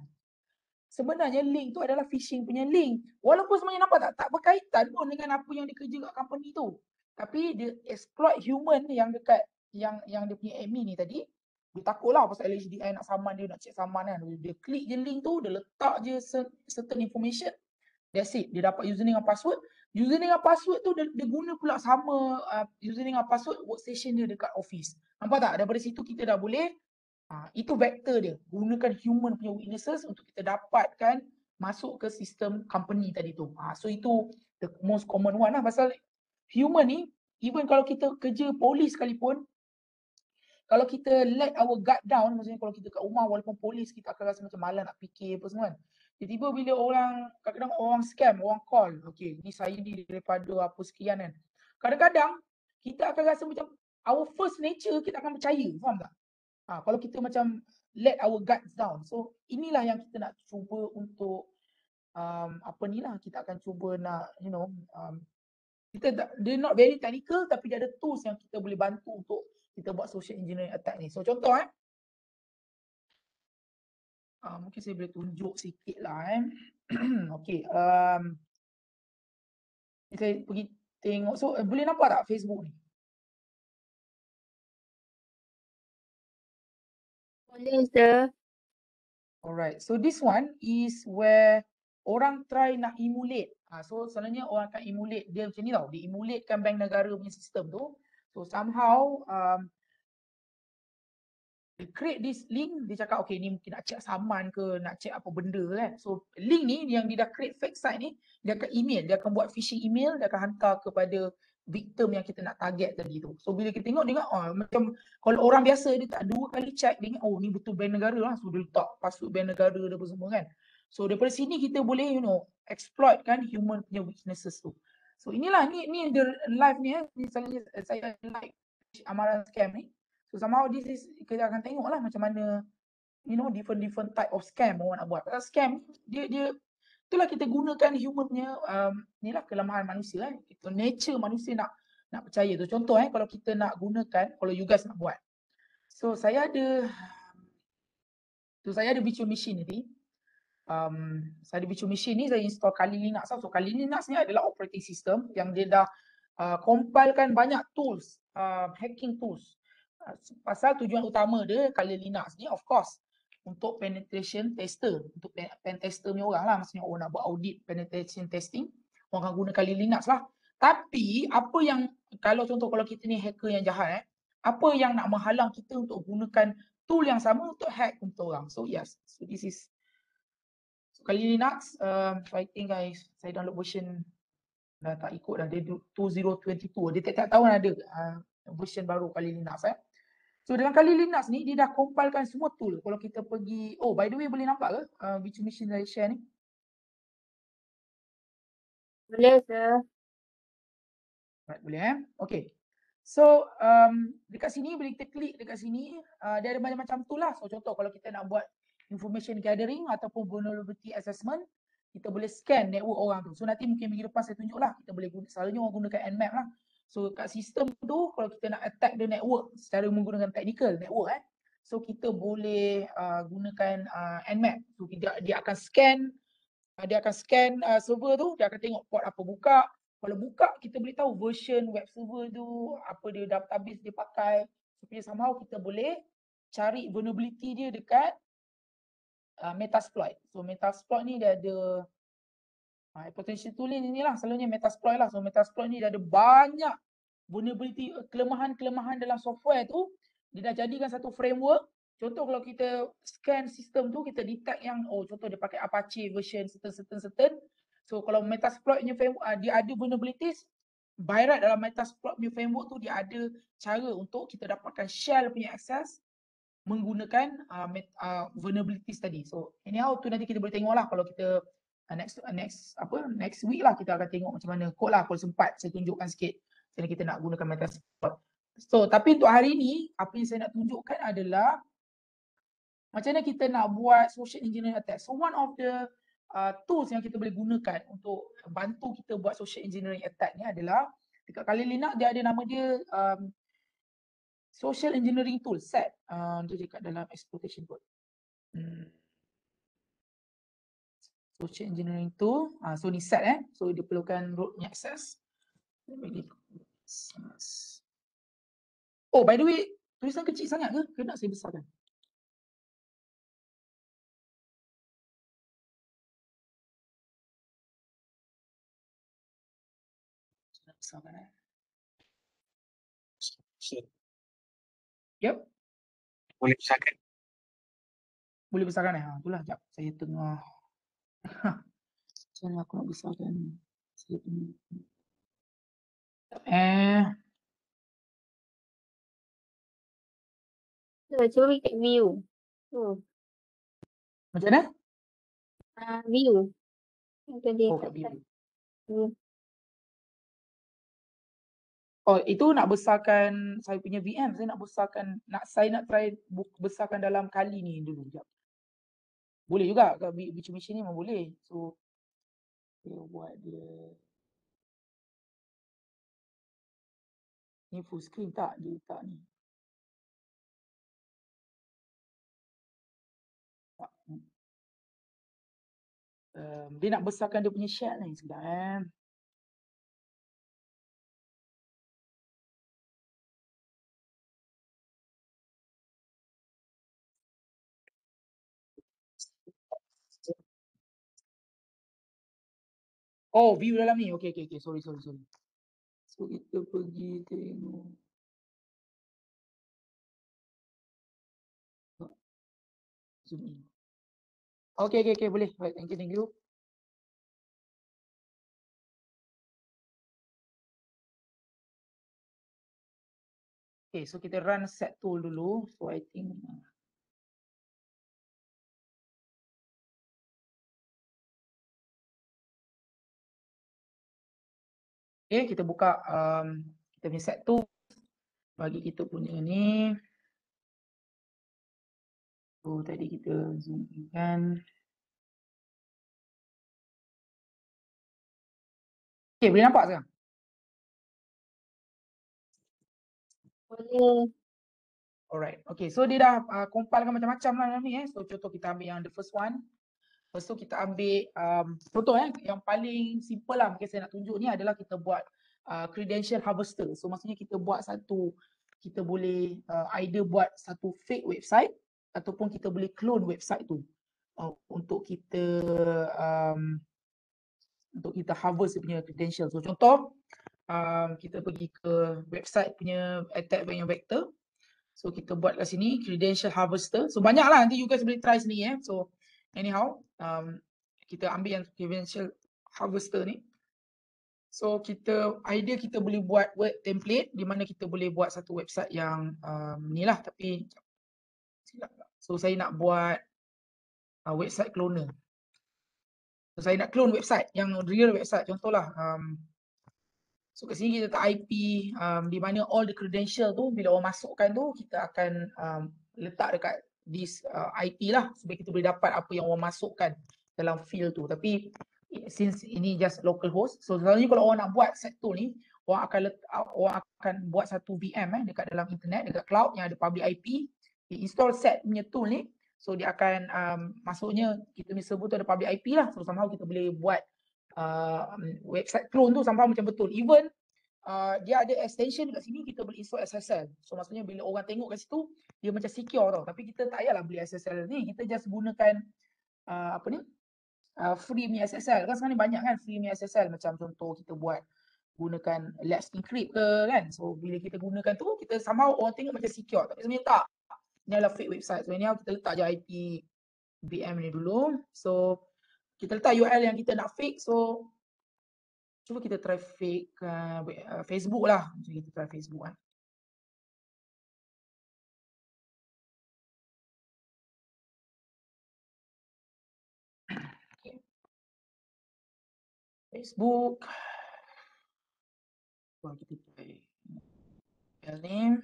Sebenarnya link tu adalah phishing punya link. Walaupun sebenarnya nampak tak berkaitan pun dengan apa yang dia kerja kat company tu. Tapi dia exploit human yang dekat yang dia punya admin ni tadi. Dia takutlah pasal LHDN nak saman dia, nak check saman kan. Dia klik je link tu, dia letak je certain information. That's it. Dia dapat username dan password. Username dan password tu dia guna pula sama username dan password workstation dia dekat office. Nampak tak? Daripada situ kita dah boleh itu vektor dia. Gunakan human punya weaknesses untuk kita dapatkan masuk ke sistem company tadi tu. So itu the most common one lah. Pasal human ni, even kalau kita kerja polis sekalipun, kalau kita let our guard down, maksudnya kalau kita kat rumah walaupun polis, kita akan rasa macam malas nak fikir apa semua kan. Tiba-tiba bila kadang-kadang orang scam, orang call, okay, ni saya ni daripada apa sekian kan. Kadang-kadang kita akan rasa macam our first nature kita akan percaya, faham tak? Kalau kita macam let our guards down. So inilah yang kita nak cuba untuk kita akan cuba nak dia not very technical tapi dia ada tools yang kita boleh bantu untuk kita buat social engineering attack ni. So contoh mungkin saya boleh tunjuk sikit lah okay, saya pergi tengok. So boleh nampak tak Facebook ni? Boleh, sir. Alright, so this one is where orang try nak emulate. So sebenarnya orang akan emulate dia macam ni tau. Dia emulatekan bank negara punya sistem tu. So somehow dia create this link, dia cakap okay ni mungkin nak check saman ke, nak check apa benda kan. So link ni yang dia dah create fake site ni, dia akan email, dia akan buat phishing email, dia akan hantar kepada victim yang kita nak target tadi tu. So bila kita tengok macam kalau orang biasa dia tak 2 kali check, dia ingat ni betul bank negara lah. So dia letak password bank negara dia apa semua kan. So daripada sini kita boleh exploit kan human punya weaknesses tu. So inilah ni the live ni misalnya saya like amaran scam ni. So somehow this is kita akan tengok lah macam mana different type of scam orang nak buat. Pasal scam dia itulah kita gunakan human punya inilah kelemahan manusia Itu nature manusia nak percaya tu. Contoh kalau kita nak gunakan, kalau you guys nak buat. So saya ada virtual machine ni. Saya ada virtual machine ni, saya install Kali Linux. So Kali Linux ni adalah operating system yang dia dah compilekan banyak tools, hacking tools. Pasal tujuan utama dia Kali Linux ni of course untuk penetration tester, untuk pen tester punya orang lah. Maksudnya orang nak buat audit penetration testing, orang akan guna Kali Linux lah. Tapi apa yang kalau kita ni hacker yang jahat apa yang nak menghalang kita untuk gunakan tool yang sama untuk hack untuk orang. So yes, so this is Kali Linux. I think saya download version dah tak ikut dah, dia 2022. Dia tiap-tiap tahun ada version baru Kali Linux So dalam Kali Linux ni dia dah compilekan semua tool. Kalau kita pergi, by the way boleh nampak ke virtual machine saya share ni? Boleh, sir. Right, boleh Okay. So dekat sini boleh kita klik dekat sini, dia ada macam-macam tool lah. So contoh kalau kita nak buat information gathering ataupun vulnerability assessment, kita boleh scan network orang tu. So nanti mungkin minggu depan saya tunjuk lah, kita boleh selalunya orang gunakan Nmap lah. So kat sistem tu kalau kita nak attack the network secara menggunakan technical network so kita boleh gunakan Nmap. So dia akan scan dia akan scan server tu, dia akan tengok port apa buka. Kalau buka, kita boleh tahu version web server tu, apa dia database dia pakai. Supaya somehow kita boleh cari vulnerability dia dekat Metasploit. So Metasploit ni dia ada potential tooling inilah selalunya Metasploit lah. So Metasploit ni dia ada banyak vulnerability, kelemahan-kelemahan dalam software tu. Dia dah jadikan satu framework. Contoh kalau kita scan sistem tu, kita detect yang contoh dia pakai Apache version certain. So kalau Metasploit punya framework dia ada vulnerabilities, by right dalam Metasploit punya framework tu dia ada cara untuk kita dapatkan shell punya access menggunakan vulnerabilities tadi. So anyhow tu nanti kita boleh tengoklah kalau kita next week lah kita akan tengok macam mana kod lah. Kalau sempat saya tunjukkan sikit macam mana kita nak gunakan Metasploit. So tapi untuk hari ni apa yang saya nak tunjukkan adalah macam mana kita nak buat social engineering attack. So one of the tools yang kita boleh gunakan untuk bantu kita buat social engineering attack ni adalah dekat Kali Linux dia ada nama dia social engineering tool set. Dia dekat dalam exploitation code. Social engineering tool. So ni set So dia perlukan root punya access. Oh by the way, tulisan kecil sangat ke nak saya besarkan? Besarkan Yep. Boleh besarkan. Boleh besarkan itulah jap saya tengah macam mana aku nak besarkan. Saya tengah Cuba klik view. macam mana? View. Itu dia Kat view. view. Itu nak besarkan saya punya VM. Saya nak try besarkan dalam Kali ni dulu. Sekejap. Boleh juga kat virtual machine ni memang boleh. So saya buat dia ni full screen tak? Dia letak ni. Dia nak besarkan dia punya shell ni sekejap. Oh, view dalam ni. Okay. Sorry. So kita pergi tengok. Zoom in. Okay. Boleh. Right, thank you. Okay, so kita run set tool dulu. So I think okay, kita buka kita punya set tool. Bagi kita punya ni. So tadi kita zoom in kan. Okay, boleh nampak sekarang? Boleh. Alright, okay. So dia dah compilekan macam-macam lah dalam ni. So contoh kita ambil yang the first one. Lepas tu kita ambil contoh yang paling simple lah mungkin saya nak tunjuk ni adalah kita buat credential harvester. So maksudnya kita boleh either buat satu fake website ataupun kita boleh clone website tu untuk kita harvest dia punya credential. So contoh kita pergi ke website punya attack punya vector. So kita buat kat sini credential harvester. So banyaklah nanti you guys boleh try sini So anyhow, kita ambil yang credential harvester ni. So kita boleh buat word template di mana kita boleh buat satu website yang ni lah tapi so saya nak buat website cloner. So saya nak clone website yang real website contohlah so kat sini kita letak IP di mana all the credential tu bila orang masukkan tu kita akan letak dekat this IP lah supaya kita boleh dapat apa yang orang masukkan dalam field tu. Tapi since ini just local host, so selalunya kalau orang nak buat set tool ni, orang akan buat satu VM dekat dalam internet, dekat cloud yang ada public IP, install set punya tool ni. So dia akan masuknya kita punya server tu ada public IP lah. So somehow kita boleh buat website clone tu somehow macam betul. Even dia ada extension dekat sini, kita boleh install SSL. So maksudnya bila orang tengok kat situ, dia macam secure tau. Tapi kita tak payahlah beli SSL ni, kita just gunakan apa ni, free punya SSL. Kan sekarang ni banyak kan free punya SSL, macam contoh kita buat gunakan Let's Encrypt ke kan. So bila kita gunakan tu, kita somehow orang tengok macam secure. Tapi sebenarnya tak. Ni adalah fake website. So ini kita letak je IP VM ni dulu. So kita letak URL yang kita nak fake. So cuba kita try fake Facebook lah. Macam kita try Facebook kan. Okay. Facebook. Well, kita try file name.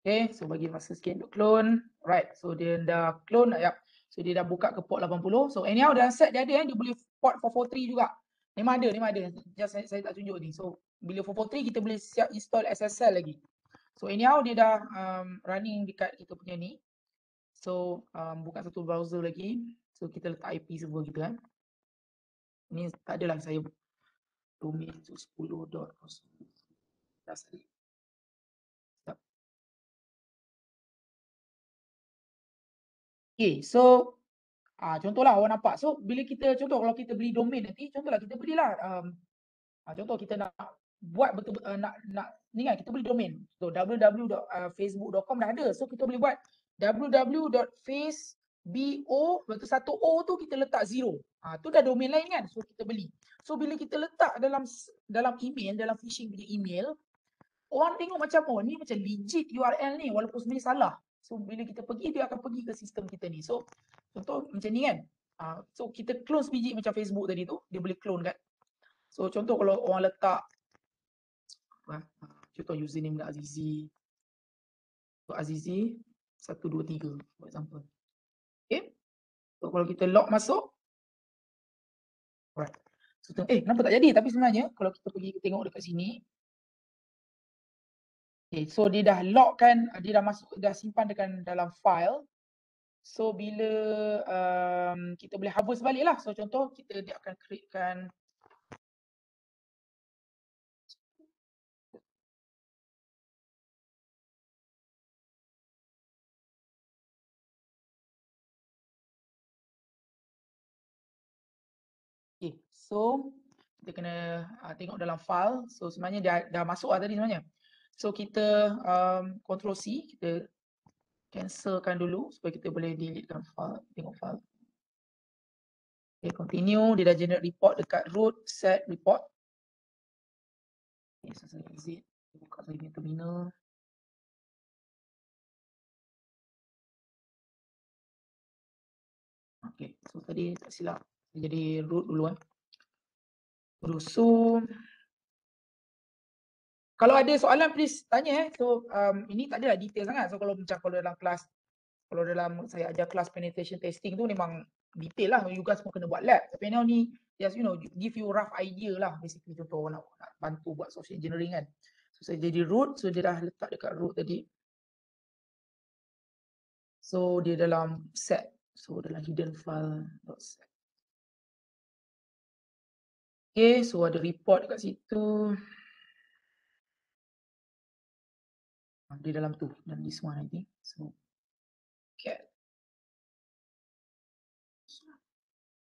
Okay, so bagi masa sikit untuk clone. Right, so dia dah clone. Yep. So dia dah buka ke port 80. So anyhow dalam set dia ada, dia boleh port 443 juga. Memang ada. Just saya tak tunjuk ni. So bila 443 kita boleh siap install SSL lagi. So anyhow dia dah running dekat kita punya ni. So buka satu browser lagi. So kita letak IP server kita kan. Ni tak adalah saya domain tu 10.0. Dah sekali. Okay, so contohlah awak nampak. So bila kita contoh kalau kita beli domain nanti, contohlah kita belilah contoh kita nak buat betul nak ni kan kita beli domain. So www.facebook.com dah ada. So kita boleh buat www.facebook betul satu O tu kita letak 0. Tu dah domain lain kan. So kita beli. So bila kita letak dalam email, dalam phishing punya email, orang tengok macam ni macam legit URL ni walaupun sebenarnya salah. So bila kita pergi, dia akan pergi ke sistem kita ni. So contoh macam ni kan. So kita clone sebiji macam Facebook tadi tu, dia boleh clone kan. So contoh kalau orang letak contoh username dah Azizi. So Azizi 123 for example. Okay. So kalau kita log masuk. Alright. So kenapa tak jadi? Tapi sebenarnya kalau kita pergi tengok dekat sini. Okay, so dia dah log kan, dia dah masuk, dah simpan dekat dalam file. So bila kita boleh harvest balik lah. So contoh dia akan createkan okay, so kita kena tengok dalam file. So sebenarnya dia dah masuk lah tadi sebenarnya. So kita Ctrl C, kita cancelkan dulu supaya kita boleh deletekan file, tengok file. Okay, continue, dia dah generate report dekat root set report. Okay, so saya exit, buka saya punya terminal. Okay, so tadi tak silap, jadi root dulu So kalau ada soalan please tanya So ini tak adalah detail sangat. So kalau dalam kelas, kalau dalam saya ajar kelas penetration testing tu memang detail lah. You guys pun kena buat lab. Tapi now ni just give you rough idea lah. Basically contoh orang nak bantu buat social engineering kan. So saya jadi root. So dia dah letak dekat root tadi. So dia dalam set. So dalam hidden file.set. Okay, so ada report dekat situ. Di dalam tu, dan this one I think. So, okay.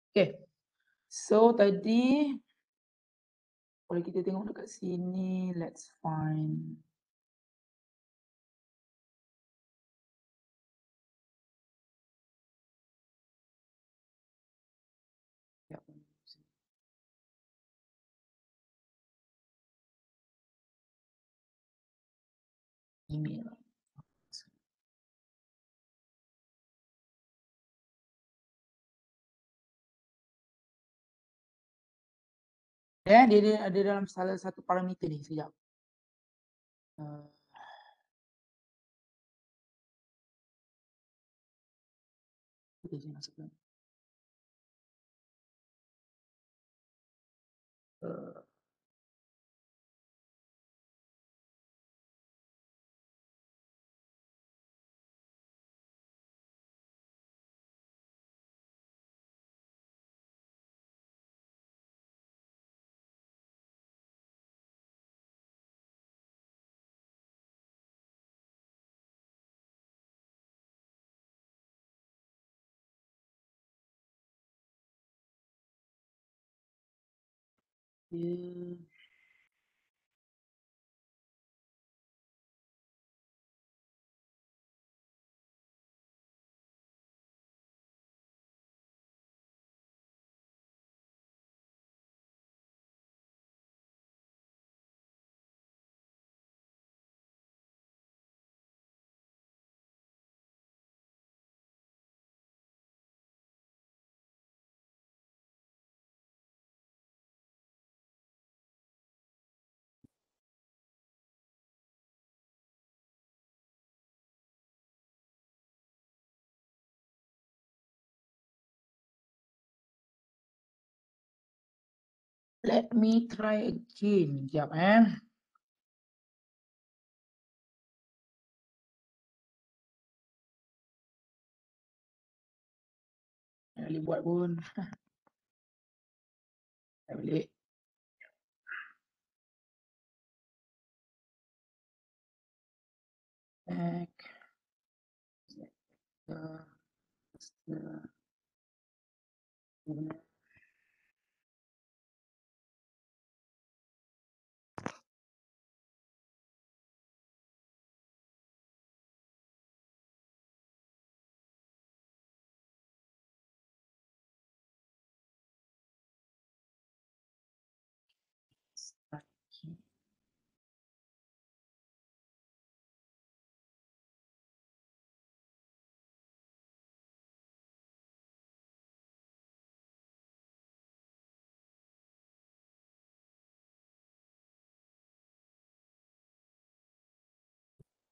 Okay, so tadi kalau kita tengok dekat sini, let's find. Email. Dia ada dalam salah satu parameter ni sekejap. Kita je masukkan. Dia let me try again. Sekejap Tak boleh buat pun. Tak boleh. Back. Okay.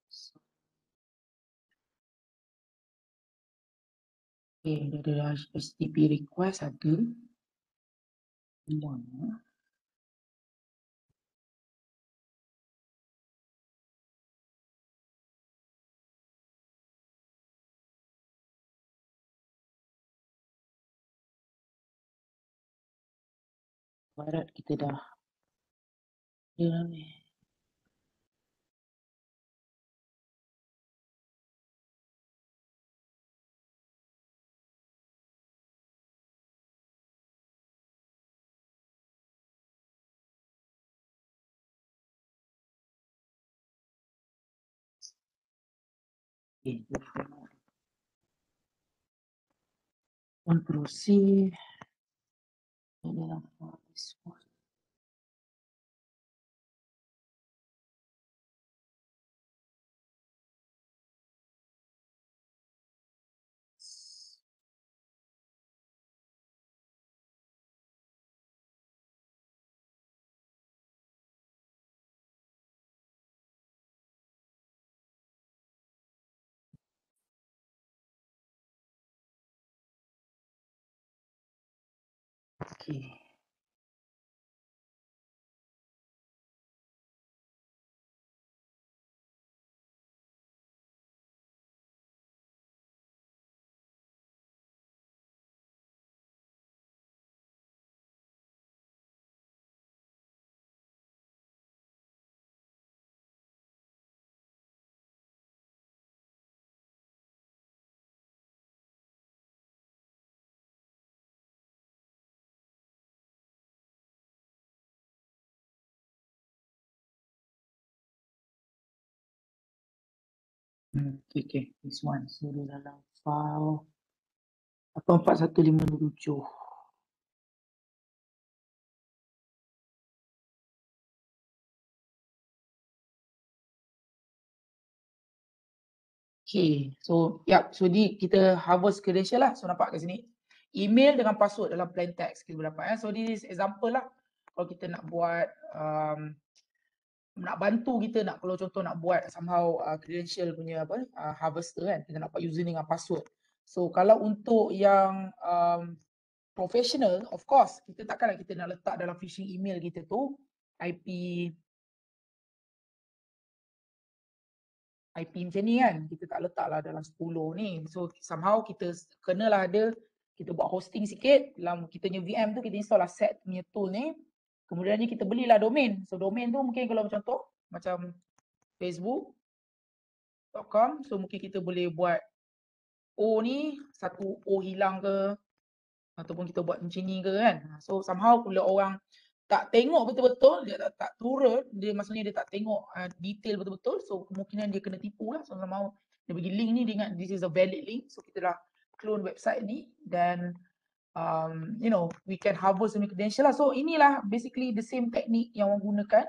So, okay, dia ada HTTP request ada. Mana? Barat kita dah. Dia ni. Okay, Control C. Ini apa? This one. Okay. Okay. This one. So, di dalam file 84157. Okay. So, so kita harvest credential lah. So, nampak kat sini. Email dengan password dalam plain text kita boleh dapat. So, this is example lah. Kalau kita nak buat, nak bantu kita nak, kalau contoh nak buat somehow credential punya harvester kan. Kita nak buat username dengan password. So, kalau untuk yang professional, of course, kita takkanlah kita nak letak dalam phishing email kita tu IP macam ni kan, kita tak letaklah dalam 10 ni. So somehow kita kenalah ada, kita buat hosting sikit dalam kita punya VM tu, kita install lah set punya tool ni. Kemudian kita belilah domain. So domain tu mungkin kalau contoh macam facebook.com, so mungkin kita boleh buat O ni, satu O hilang ke, ataupun kita buat macam ni ke kan. So somehow bila orang tak tengok betul-betul, dia tak turun, dia maksudnya dia tak tengok detail betul-betul, so kemungkinan dia kena tipu lah. So somehow dia bagi link ni, dia ingat this is a valid link, so kita dah clone website ni dan you know, we can harvest punya credential lah. So inilah basically the same technique yang orang gunakan.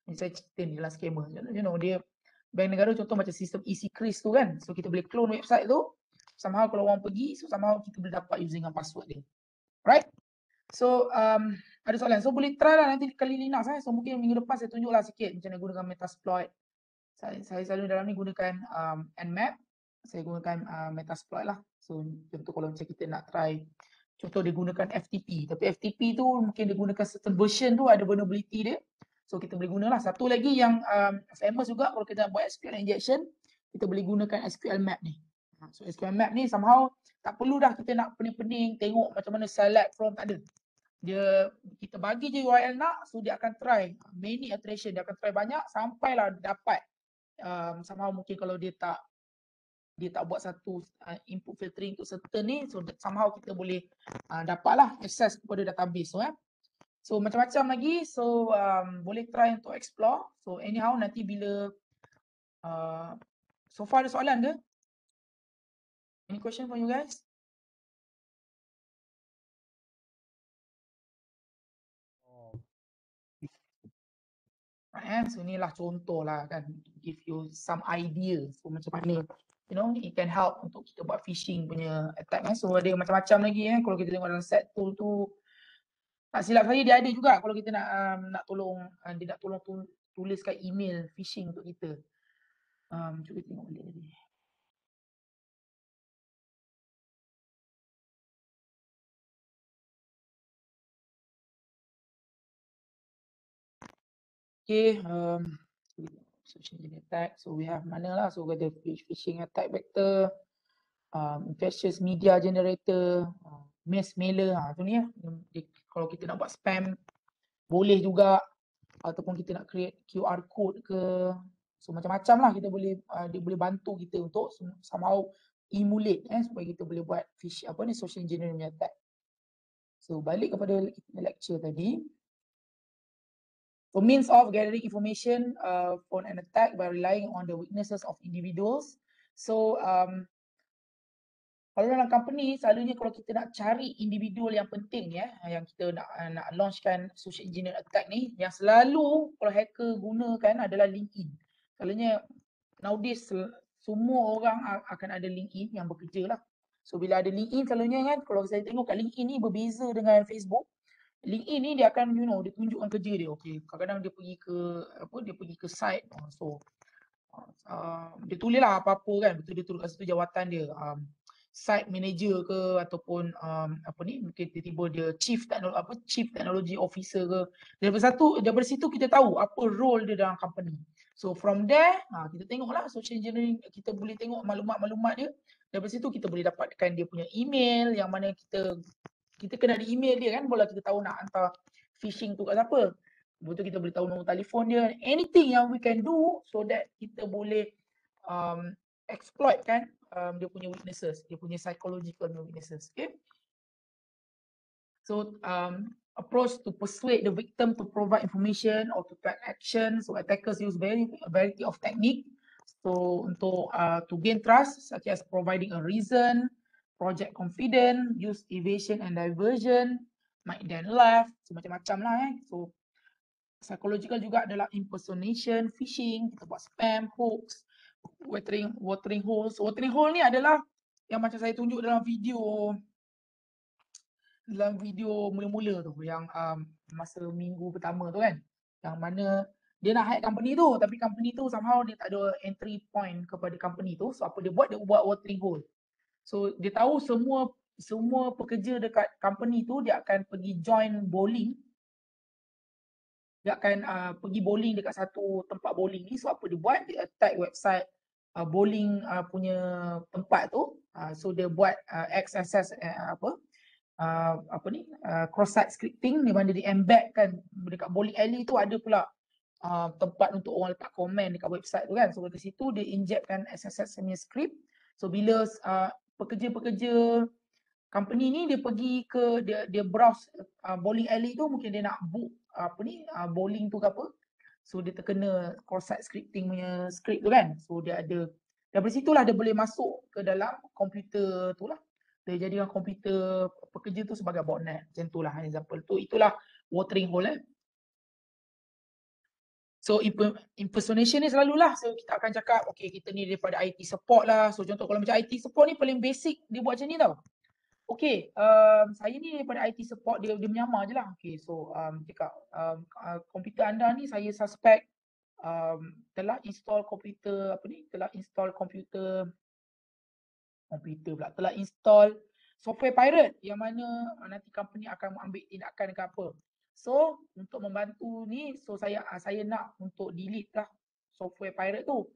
Ni saya cerita ni dalam scammer, you know, dia bank negara contoh macam sistem EasyCris tu kan, so kita boleh clone website tu, somehow kalau orang pergi, so somehow kita boleh dapat using password dia, right? So ada soalan, so boleh try lah nanti kali Linux so mungkin minggu depan saya tunjuklah sikit macam mana gunakan Metasploit. Saya selalu dalam ni gunakan Nmap, saya gunakan Metasploit lah. So contoh kalau macam kita nak try, contoh dia gunakan FTP, tapi FTP tu mungkin dia gunakan certain version tu ada vulnerability dia, so kita boleh gunalah. Satu lagi yang famous juga kalau kita nak buat SQL injection, kita boleh gunakan SQL Map ni. So SQL Map ni somehow tak perlu dah kita nak pening-pening tengok macam mana select from, tak ada. Dia kita bagi je URL nak, so dia akan try many iteration, dia akan try banyak sampailah dapat somehow mungkin kalau dia tak buat satu input filtering untuk certain ni, so somehow kita boleh dapatlah access kepada database. So macam-macam lagi, so boleh try untuk explore. So anyhow nanti bila so far ada soalan ke? Any question from you guys? So inilah contoh lah kan, give you some idea, so macam mana you know it can help untuk kita buat phishing punya attack so ada macam-macam lagi kalau kita tengok dalam set tool tu, tak silap saya dia ada juga kalau kita nak tolong dia nak tolong tuliskan email phishing untuk kita. Cuba tengok balik tadi. Okay, social engineering attack. So we have mana lah, so ada phishing attack vector, infectious media generator, mass mailer, tu ni kalau kita nak buat spam boleh juga, ataupun kita nak create QR code ke, so macam-macam lah kita boleh dia boleh bantu kita untuk somehow emulate supaya kita boleh buat social engineering attack. So balik kepada lecture tadi. So means of gathering information for an attack by relying on the weaknesses of individuals. So kalau dalam company selalunya kalau kita nak cari individual yang penting yang kita nak launchkan social engineering attack ni, yang selalu kalau hacker gunakan adalah LinkedIn. Selalunya nowadays semua orang akan ada LinkedIn yang bekerja lah. So bila ada LinkedIn selalunya kan, kalau saya tengok kat LinkedIn ni berbeza dengan Facebook. LinkedIn ni dia akan dia tunjukkan kerja dia. Okey, kadang-kadang dia pergi ke site. So dia tulislah apa-apa kan, betul dia tulis kat situ jawatan dia. Site manager ke ataupun mungkin tiba-tiba dia chief technology officer ke. Daripada situ kita tahu apa role dia dalam company. So from there kita tengoklah social engineering, kita boleh tengok maklumat-maklumat dia. Daripada situ kita boleh dapatkan dia punya email, yang mana kita kena ada email dia kan, boleh kita tahu nak hantar phishing tu kat siapa. Betul kita boleh tahu nombor telefon dia, anything yang we can do so that kita boleh exploit kan dia punya weaknesses, dia punya psychological weaknesses. Okay. So approach to persuade the victim to provide information or to take action. So attackers use a variety of technique. So untuk to gain trust, such as providing a reason, project confidence, use evasion and diversion, might then laugh, so macam-macam lah So psychological juga adalah impersonation, phishing, kita buat spam, hoax, watering holes. Watering hole ni adalah yang macam saya tunjuk dalam video mula-mula tu, yang masa minggu pertama tu kan, yang mana dia nak hack company tu, tapi company tu somehow dia tak ada entry point kepada company tu. So apa dia buat watering hole. So dia tahu semua pekerja dekat company tu dia akan pergi join bowling. Dia akan pergi bowling dekat satu tempat bowling ni. So apa dia buat? Dia attack website bowling punya tempat tu. So dia buat XSS cross-site scripting, di mana dia embed kan dekat bowling alley tu ada pula tempat untuk orang letak komen dekat website tu kan. So dari situ dia injectkan XSS punya script. So bila pekerja-pekerja company ni dia pergi ke dia browse bowling alley tu, mungkin dia nak book bowling tu ke apa. So dia terkena cross-site scripting punya script tu kan. So dia ada, dari situlah dia boleh masuk ke dalam komputer tu lah. Dia jadikan komputer pekerja tu sebagai botnet. Macam tu lah example tu. Itulah watering hole So impersonation ni selalulah. So kita akan cakap, okay, kita ni daripada IT support lah. So contoh kalau macam IT support ni paling basic dia buat macam ni tau. Okay, saya ni daripada IT support, dia menyamar je lah. Okay, so cakap komputer anda ni saya suspect telah install komputer telah install software pirate yang mana nanti company akan ambil tindakan ke apa. So untuk membantu ni, so saya nak untuk delete lah software pirate tu.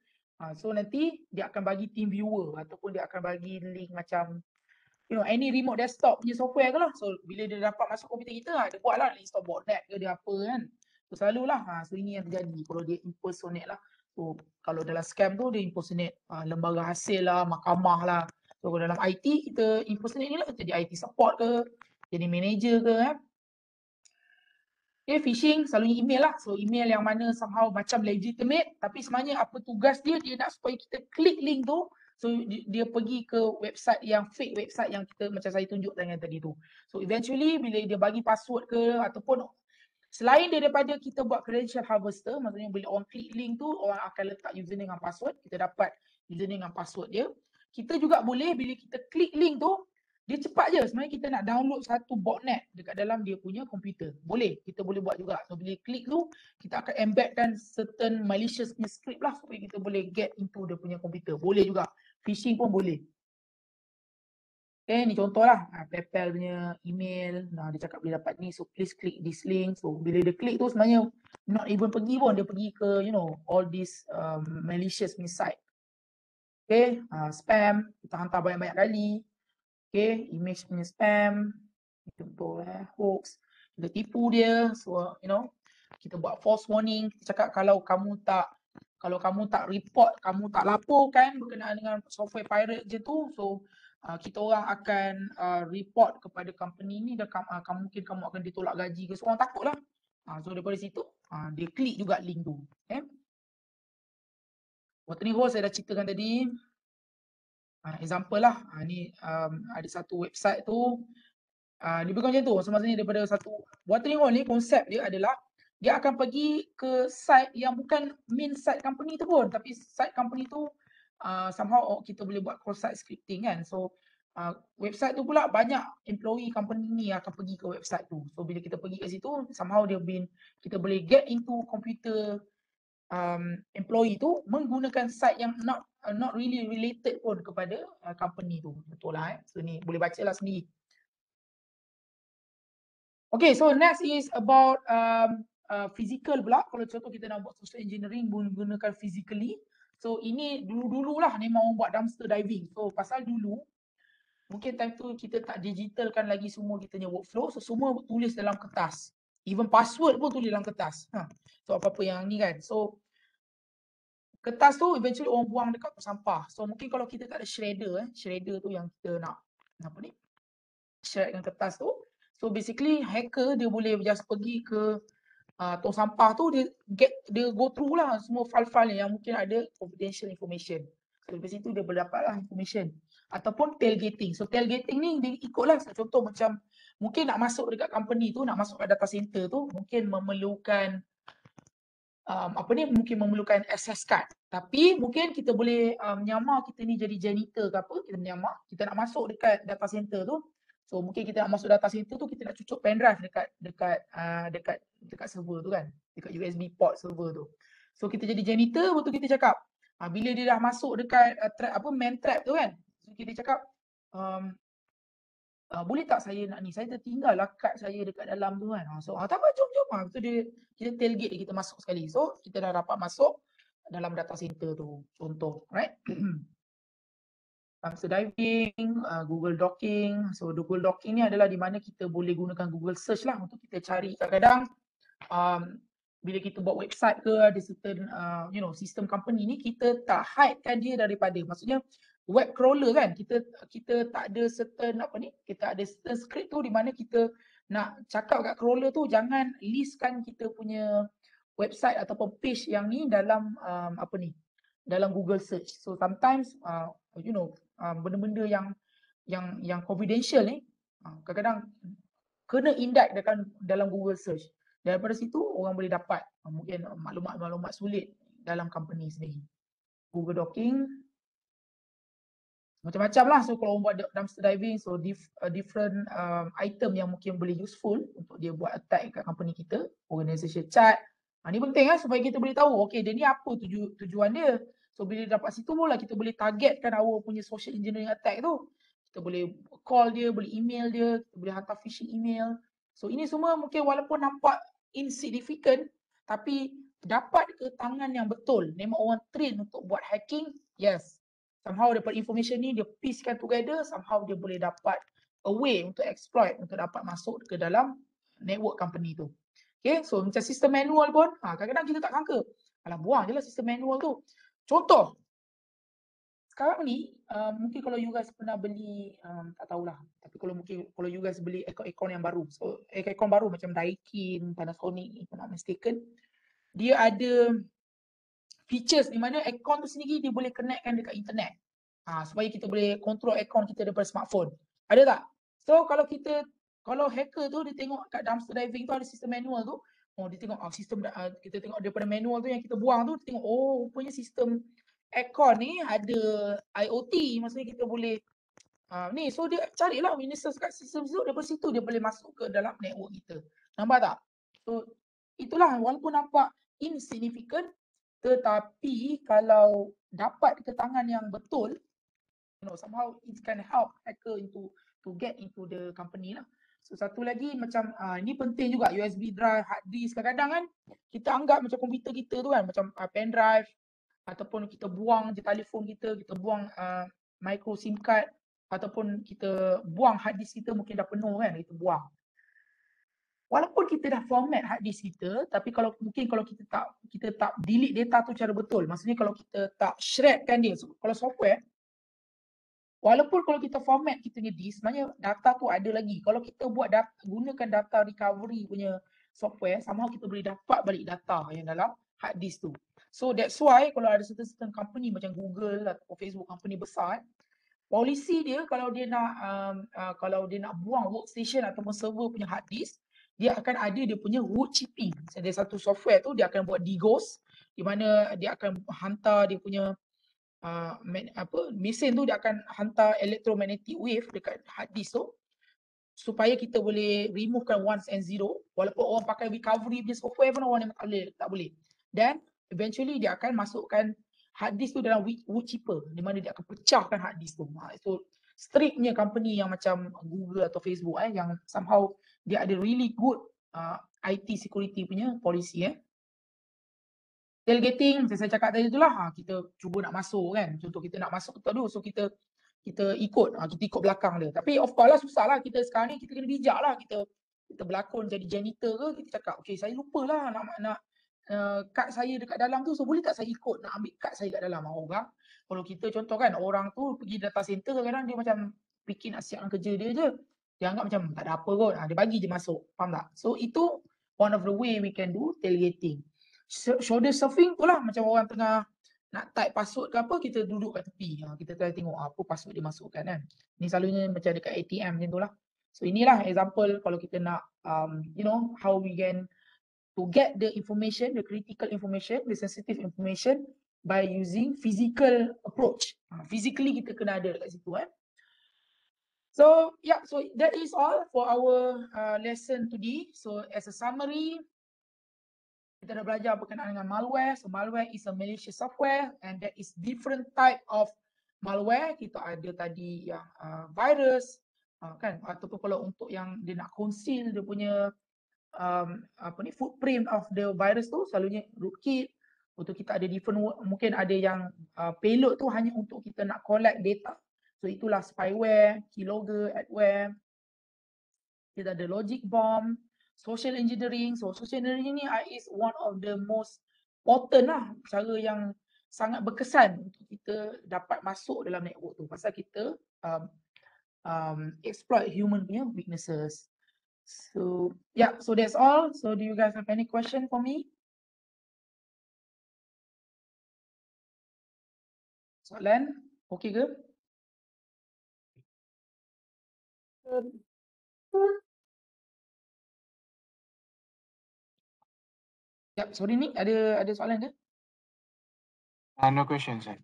So nanti dia akan bagi team viewer ataupun dia akan bagi link macam any remote desktop punya software ke lah. So bila dia dapat masuk komputer kita, dia buat lah install botnet ke dia apa kan. So selalulah so ini yang terjadi kalau dia impersonate lah. So kalau dalam scam tu dia impersonate lembaga hasil lah, mahkamah lah. So kalau dalam IT kita impersonate ni lah, jadi IT support ke, jadi manager ke kan. Okay, phishing selalunya email lah. So email yang mana somehow macam legitimate tapi sebenarnya apa tugas dia nak supaya kita klik link tu. So dia pergi ke website yang fake website yang kita macam saya tunjuk tadi tu. So eventually bila dia bagi password ke ataupun selain daripada kita buat credential harvester, maksudnya bila orang klik link tu orang akan letak username dan password, kita dapat username dan password dia. Kita juga boleh bila kita klik link tu dia cepat je. Sebenarnya kita nak download satu botnet dekat dalam dia punya komputer. Boleh, kita boleh buat juga. So bila klik tu, kita akan embedkan certain malicious script lah supaya kita boleh get into dia punya komputer. Boleh juga. Phishing pun boleh. Okay, ni contoh lah. PayPal punya email. Dia cakap dia dapat ni. So please click this link. So bila dia klik tu sebenarnya not even pergi pun. Dia pergi ke all this malicious site. Okay, spam. Kita hantar banyak-banyak kali. Okay, image punya spam, contoh hoax, kita tipu dia, so kita buat false warning, kita cakap kalau kamu tak report, kamu tak laporkan berkenaan dengan software pirate je tu, so kita orang akan report kepada company ni dan mungkin kamu akan ditolak gaji ke, so orang takut lah. So daripada situ, dia klik juga link tu. Okay. Watering hole saya dah ceritakan tadi. Example lah, ni ada satu website tu, dia bukan macam tu. So maksudnya daripada satu watering hole ni, konsep dia adalah dia akan pergi ke site yang bukan main site company tu pun, tapi site company tu somehow kita boleh buat cross-site scripting kan. So website tu pula banyak employee company ni akan pergi ke website tu. So bila kita pergi ke situ, somehow kita boleh get into computer employee tu menggunakan site yang not really related pun kepada company tu. Betul lah. So ni boleh baca lah sendiri. Okay, so next is about physical pula. Kalau contoh kita nak buat social engineering menggunakan physically. So ini dulu-dulu lah memang orang buat dumpster diving. So pasal dulu mungkin time tu kita tak digitalkan lagi semua kita punya workflow. So semua tulis dalam kertas. Even password pun tulis dalam kertas. So apa-apa yang ni kan. So kertas tu eventually orang buang dekat sampah. So mungkin kalau kita tak ada shredder, shredder tu yang kita nak shredkan kertas tu. So basically hacker dia boleh just pergi ke tong sampah tu, dia go through lah semua file-file yang mungkin ada confidential information. So dari situ dia boleh dapat lah information. Ataupun tailgating. So tailgating ni dia ikutlah, contoh macam mungkin nak masuk dekat company tu, nak masuk ke data center tu, mungkin memerlukan mungkin memerlukan access card. Tapi mungkin kita boleh menyamar kita ni jadi janitor ke apa, kita menyamar, kita nak masuk dekat data center tu. So mungkin kita nak masuk data center tu, kita nak cucuk pendrive dekat server tu kan, dekat USB port server tu. So kita jadi janitor, betul kita cakap bila dia dah masuk dekat man trap tu kan, so kita cakap boleh tak saya nak ni, saya tertinggal lah kad saya dekat dalam tu kan. So tak apa, jom. So kita tailgate dia, kita masuk sekali. So kita dah dapat masuk dalam data center tu, contoh, right? Dumpster diving, Google Docking. So Google Docking ni adalah di mana kita boleh gunakan Google Search lah untuk kita cari. Kadang-kadang bila kita buat website ke ada certain sistem company ni, kita tak hide kan dia daripada, maksudnya web crawler kan, kita tak ada certain kita ada certain script tu di mana kita nak cakap kat crawler tu jangan listkan kita punya website ataupun page yang ni dalam dalam Google search. So sometimes benda-benda yang confidential ni kadang-kadang kena indict dalam Google search. Daripada situ orang boleh dapat mungkin maklumat-maklumat sulit dalam company sendiri. Google Docking macam-macam lah. So kalau orang buat dumpster diving, so different item yang mungkin boleh useful untuk dia buat attack kat company kita. Organisation chart. Ni penting supaya kita boleh tahu okay dia ni apa tujuan dia. So bila dapat situ pula kita boleh targetkan our punya social engineering attack tu. Kita boleh call dia, boleh email dia, kita boleh hantar phishing email. So ini semua mungkin walaupun nampak insignificant tapi dapat ke tangan yang betul, memang orang train untuk buat hacking, yes. Somehow daripada information ni dia piecekan together, somehow dia boleh dapat a way untuk exploit, untuk dapat masuk ke dalam network company tu. Okay, so macam sistem manual pun, kadang-kadang kita tak sangka, alah buang je lah sistem manual tu. Contoh, sekarang ni mungkin kalau you guys pernah beli, tak tahulah, tapi kalau you guys beli aircon yang baru, so aircon baru macam Daikin, Panasonic, if I'm not mistaken, dia ada features di mana aircon tu sendiri dia boleh connectkan dekat internet. Supaya kita boleh control aircon kita daripada smartphone. Ada tak? So kalau hacker tu dia tengok kat dumpster diving tu ada sistem manual tu, dia tengok kita tengok daripada manual tu yang kita buang tu, dia tengok rupanya sistem aircon ni ada IoT, maksudnya kita boleh ni, so dia carilah weaknesses kat sistem tu, daripada situ dia boleh masuk ke dalam network kita. Nampak tak? So itulah, walaupun nampak insignificant tetapi kalau dapat ke tangan yang betul, somehow it can help hacker to get into the company lah. So satu lagi macam ni penting juga, USB drive, hard disk. Kadang-kadang kan kita anggap macam komputer kita tu kan macam pen drive, ataupun kita buang je telefon kita buang micro SIM card, ataupun kita buang hard disk kita mungkin dah penuh kan, kita buang. Walaupun kita dah format hard disk kita, tapi kalau kita tak delete data tu cara betul, maksudnya kalau kita tak shredkan dia, kalau software, walaupun kalau kita format kita punya disk, sebenarnya data tu ada lagi. Kalau kita gunakan data recovery punya software, somehow kita boleh dapat balik data yang dalam hard disk tu. So that's why kalau ada certain company macam Google atau Facebook, company besar, polisi dia kalau dia nak buang workstation ataupun server punya hard disk, dia akan ada dia punya root chipping. Ada satu software tu dia akan buat DDoS, di mana dia akan hantar dia punya mesin tu, dia akan hantar electromagnetic wave dekat hard disk tu supaya kita boleh removekan ones and zero. Walaupun orang pakai recovery punya software pun orang tak boleh. Dan eventually dia akan masukkan hard disk tu dalam wood chipper, di mana dia akan pecahkan hard disk tu. So strictnya company yang macam Google atau Facebook yang somehow dia ada really good IT security punya policy. Tailgating macam saya cakap tadi itulah, kita cuba nak masuk kan. Contoh kita nak masuk tu, so kita ikut belakang dia. Tapi of course lah susah lah, kita sekarang ni kita kena bijak lah. Kita berlakon jadi janitor ke, kita cakap okay saya lupa lah nak kad saya dekat dalam tu, so boleh tak saya ikut nak ambil kad saya kat dalam. Orang kalau kita contoh kan, orang tu pergi data center, kadang dia macam fikir nak siapkan kerja dia je, dia anggap macam tak ada apa kot, dia bagi je masuk, faham tak? So itu one of the way we can do tailgating. Shoulder surfing tu lah, macam orang tengah nak type password ke apa, kita duduk kat tepi, kita try tengok apa password dia masukkan kan. Ni selalunya macam dekat ATM macam tu lah. So inilah example kalau kita nak how we can to get the information, the critical information, the sensitive information by using physical approach. Physically kita kena ada dekat situ. So yeah, so that is all for our lesson today. So as a summary, kita dah belajar berkenaan dengan malware. So malware is a malicious software and there is different type of malware. Kita ada tadi yang virus kan, ataupun kalau untuk yang dia nak conceal dia punya footprint of the virus tu, selalunya rootkit. Untuk kita ada different, mungkin ada yang payload tu hanya untuk kita nak collect data. So itulah spyware, keylogger, adware. Kita ada logic bomb. social engineering. So social engineering ni is one of the most important lah, cara yang sangat berkesan untuk kita dapat masuk dalam network tu, pasal kita exploit human punya weaknesses. So yeah, so that's all. So do you guys have any question for me? Soalan? Okay ke? Yep, sorry Nick, ada soalan ke? No questions, sir.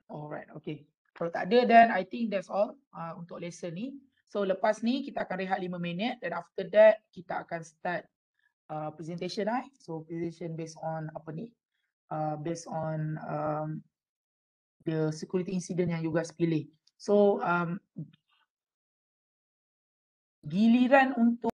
Alright, okay. Kalau tak ada, then I think that's all untuk lesson ni. So lepas ni kita akan rehat 5 minit, dan after that kita akan start presentation lah. So presentation based on apa ni? Based on the security incident yang you guys pilih. So giliran untuk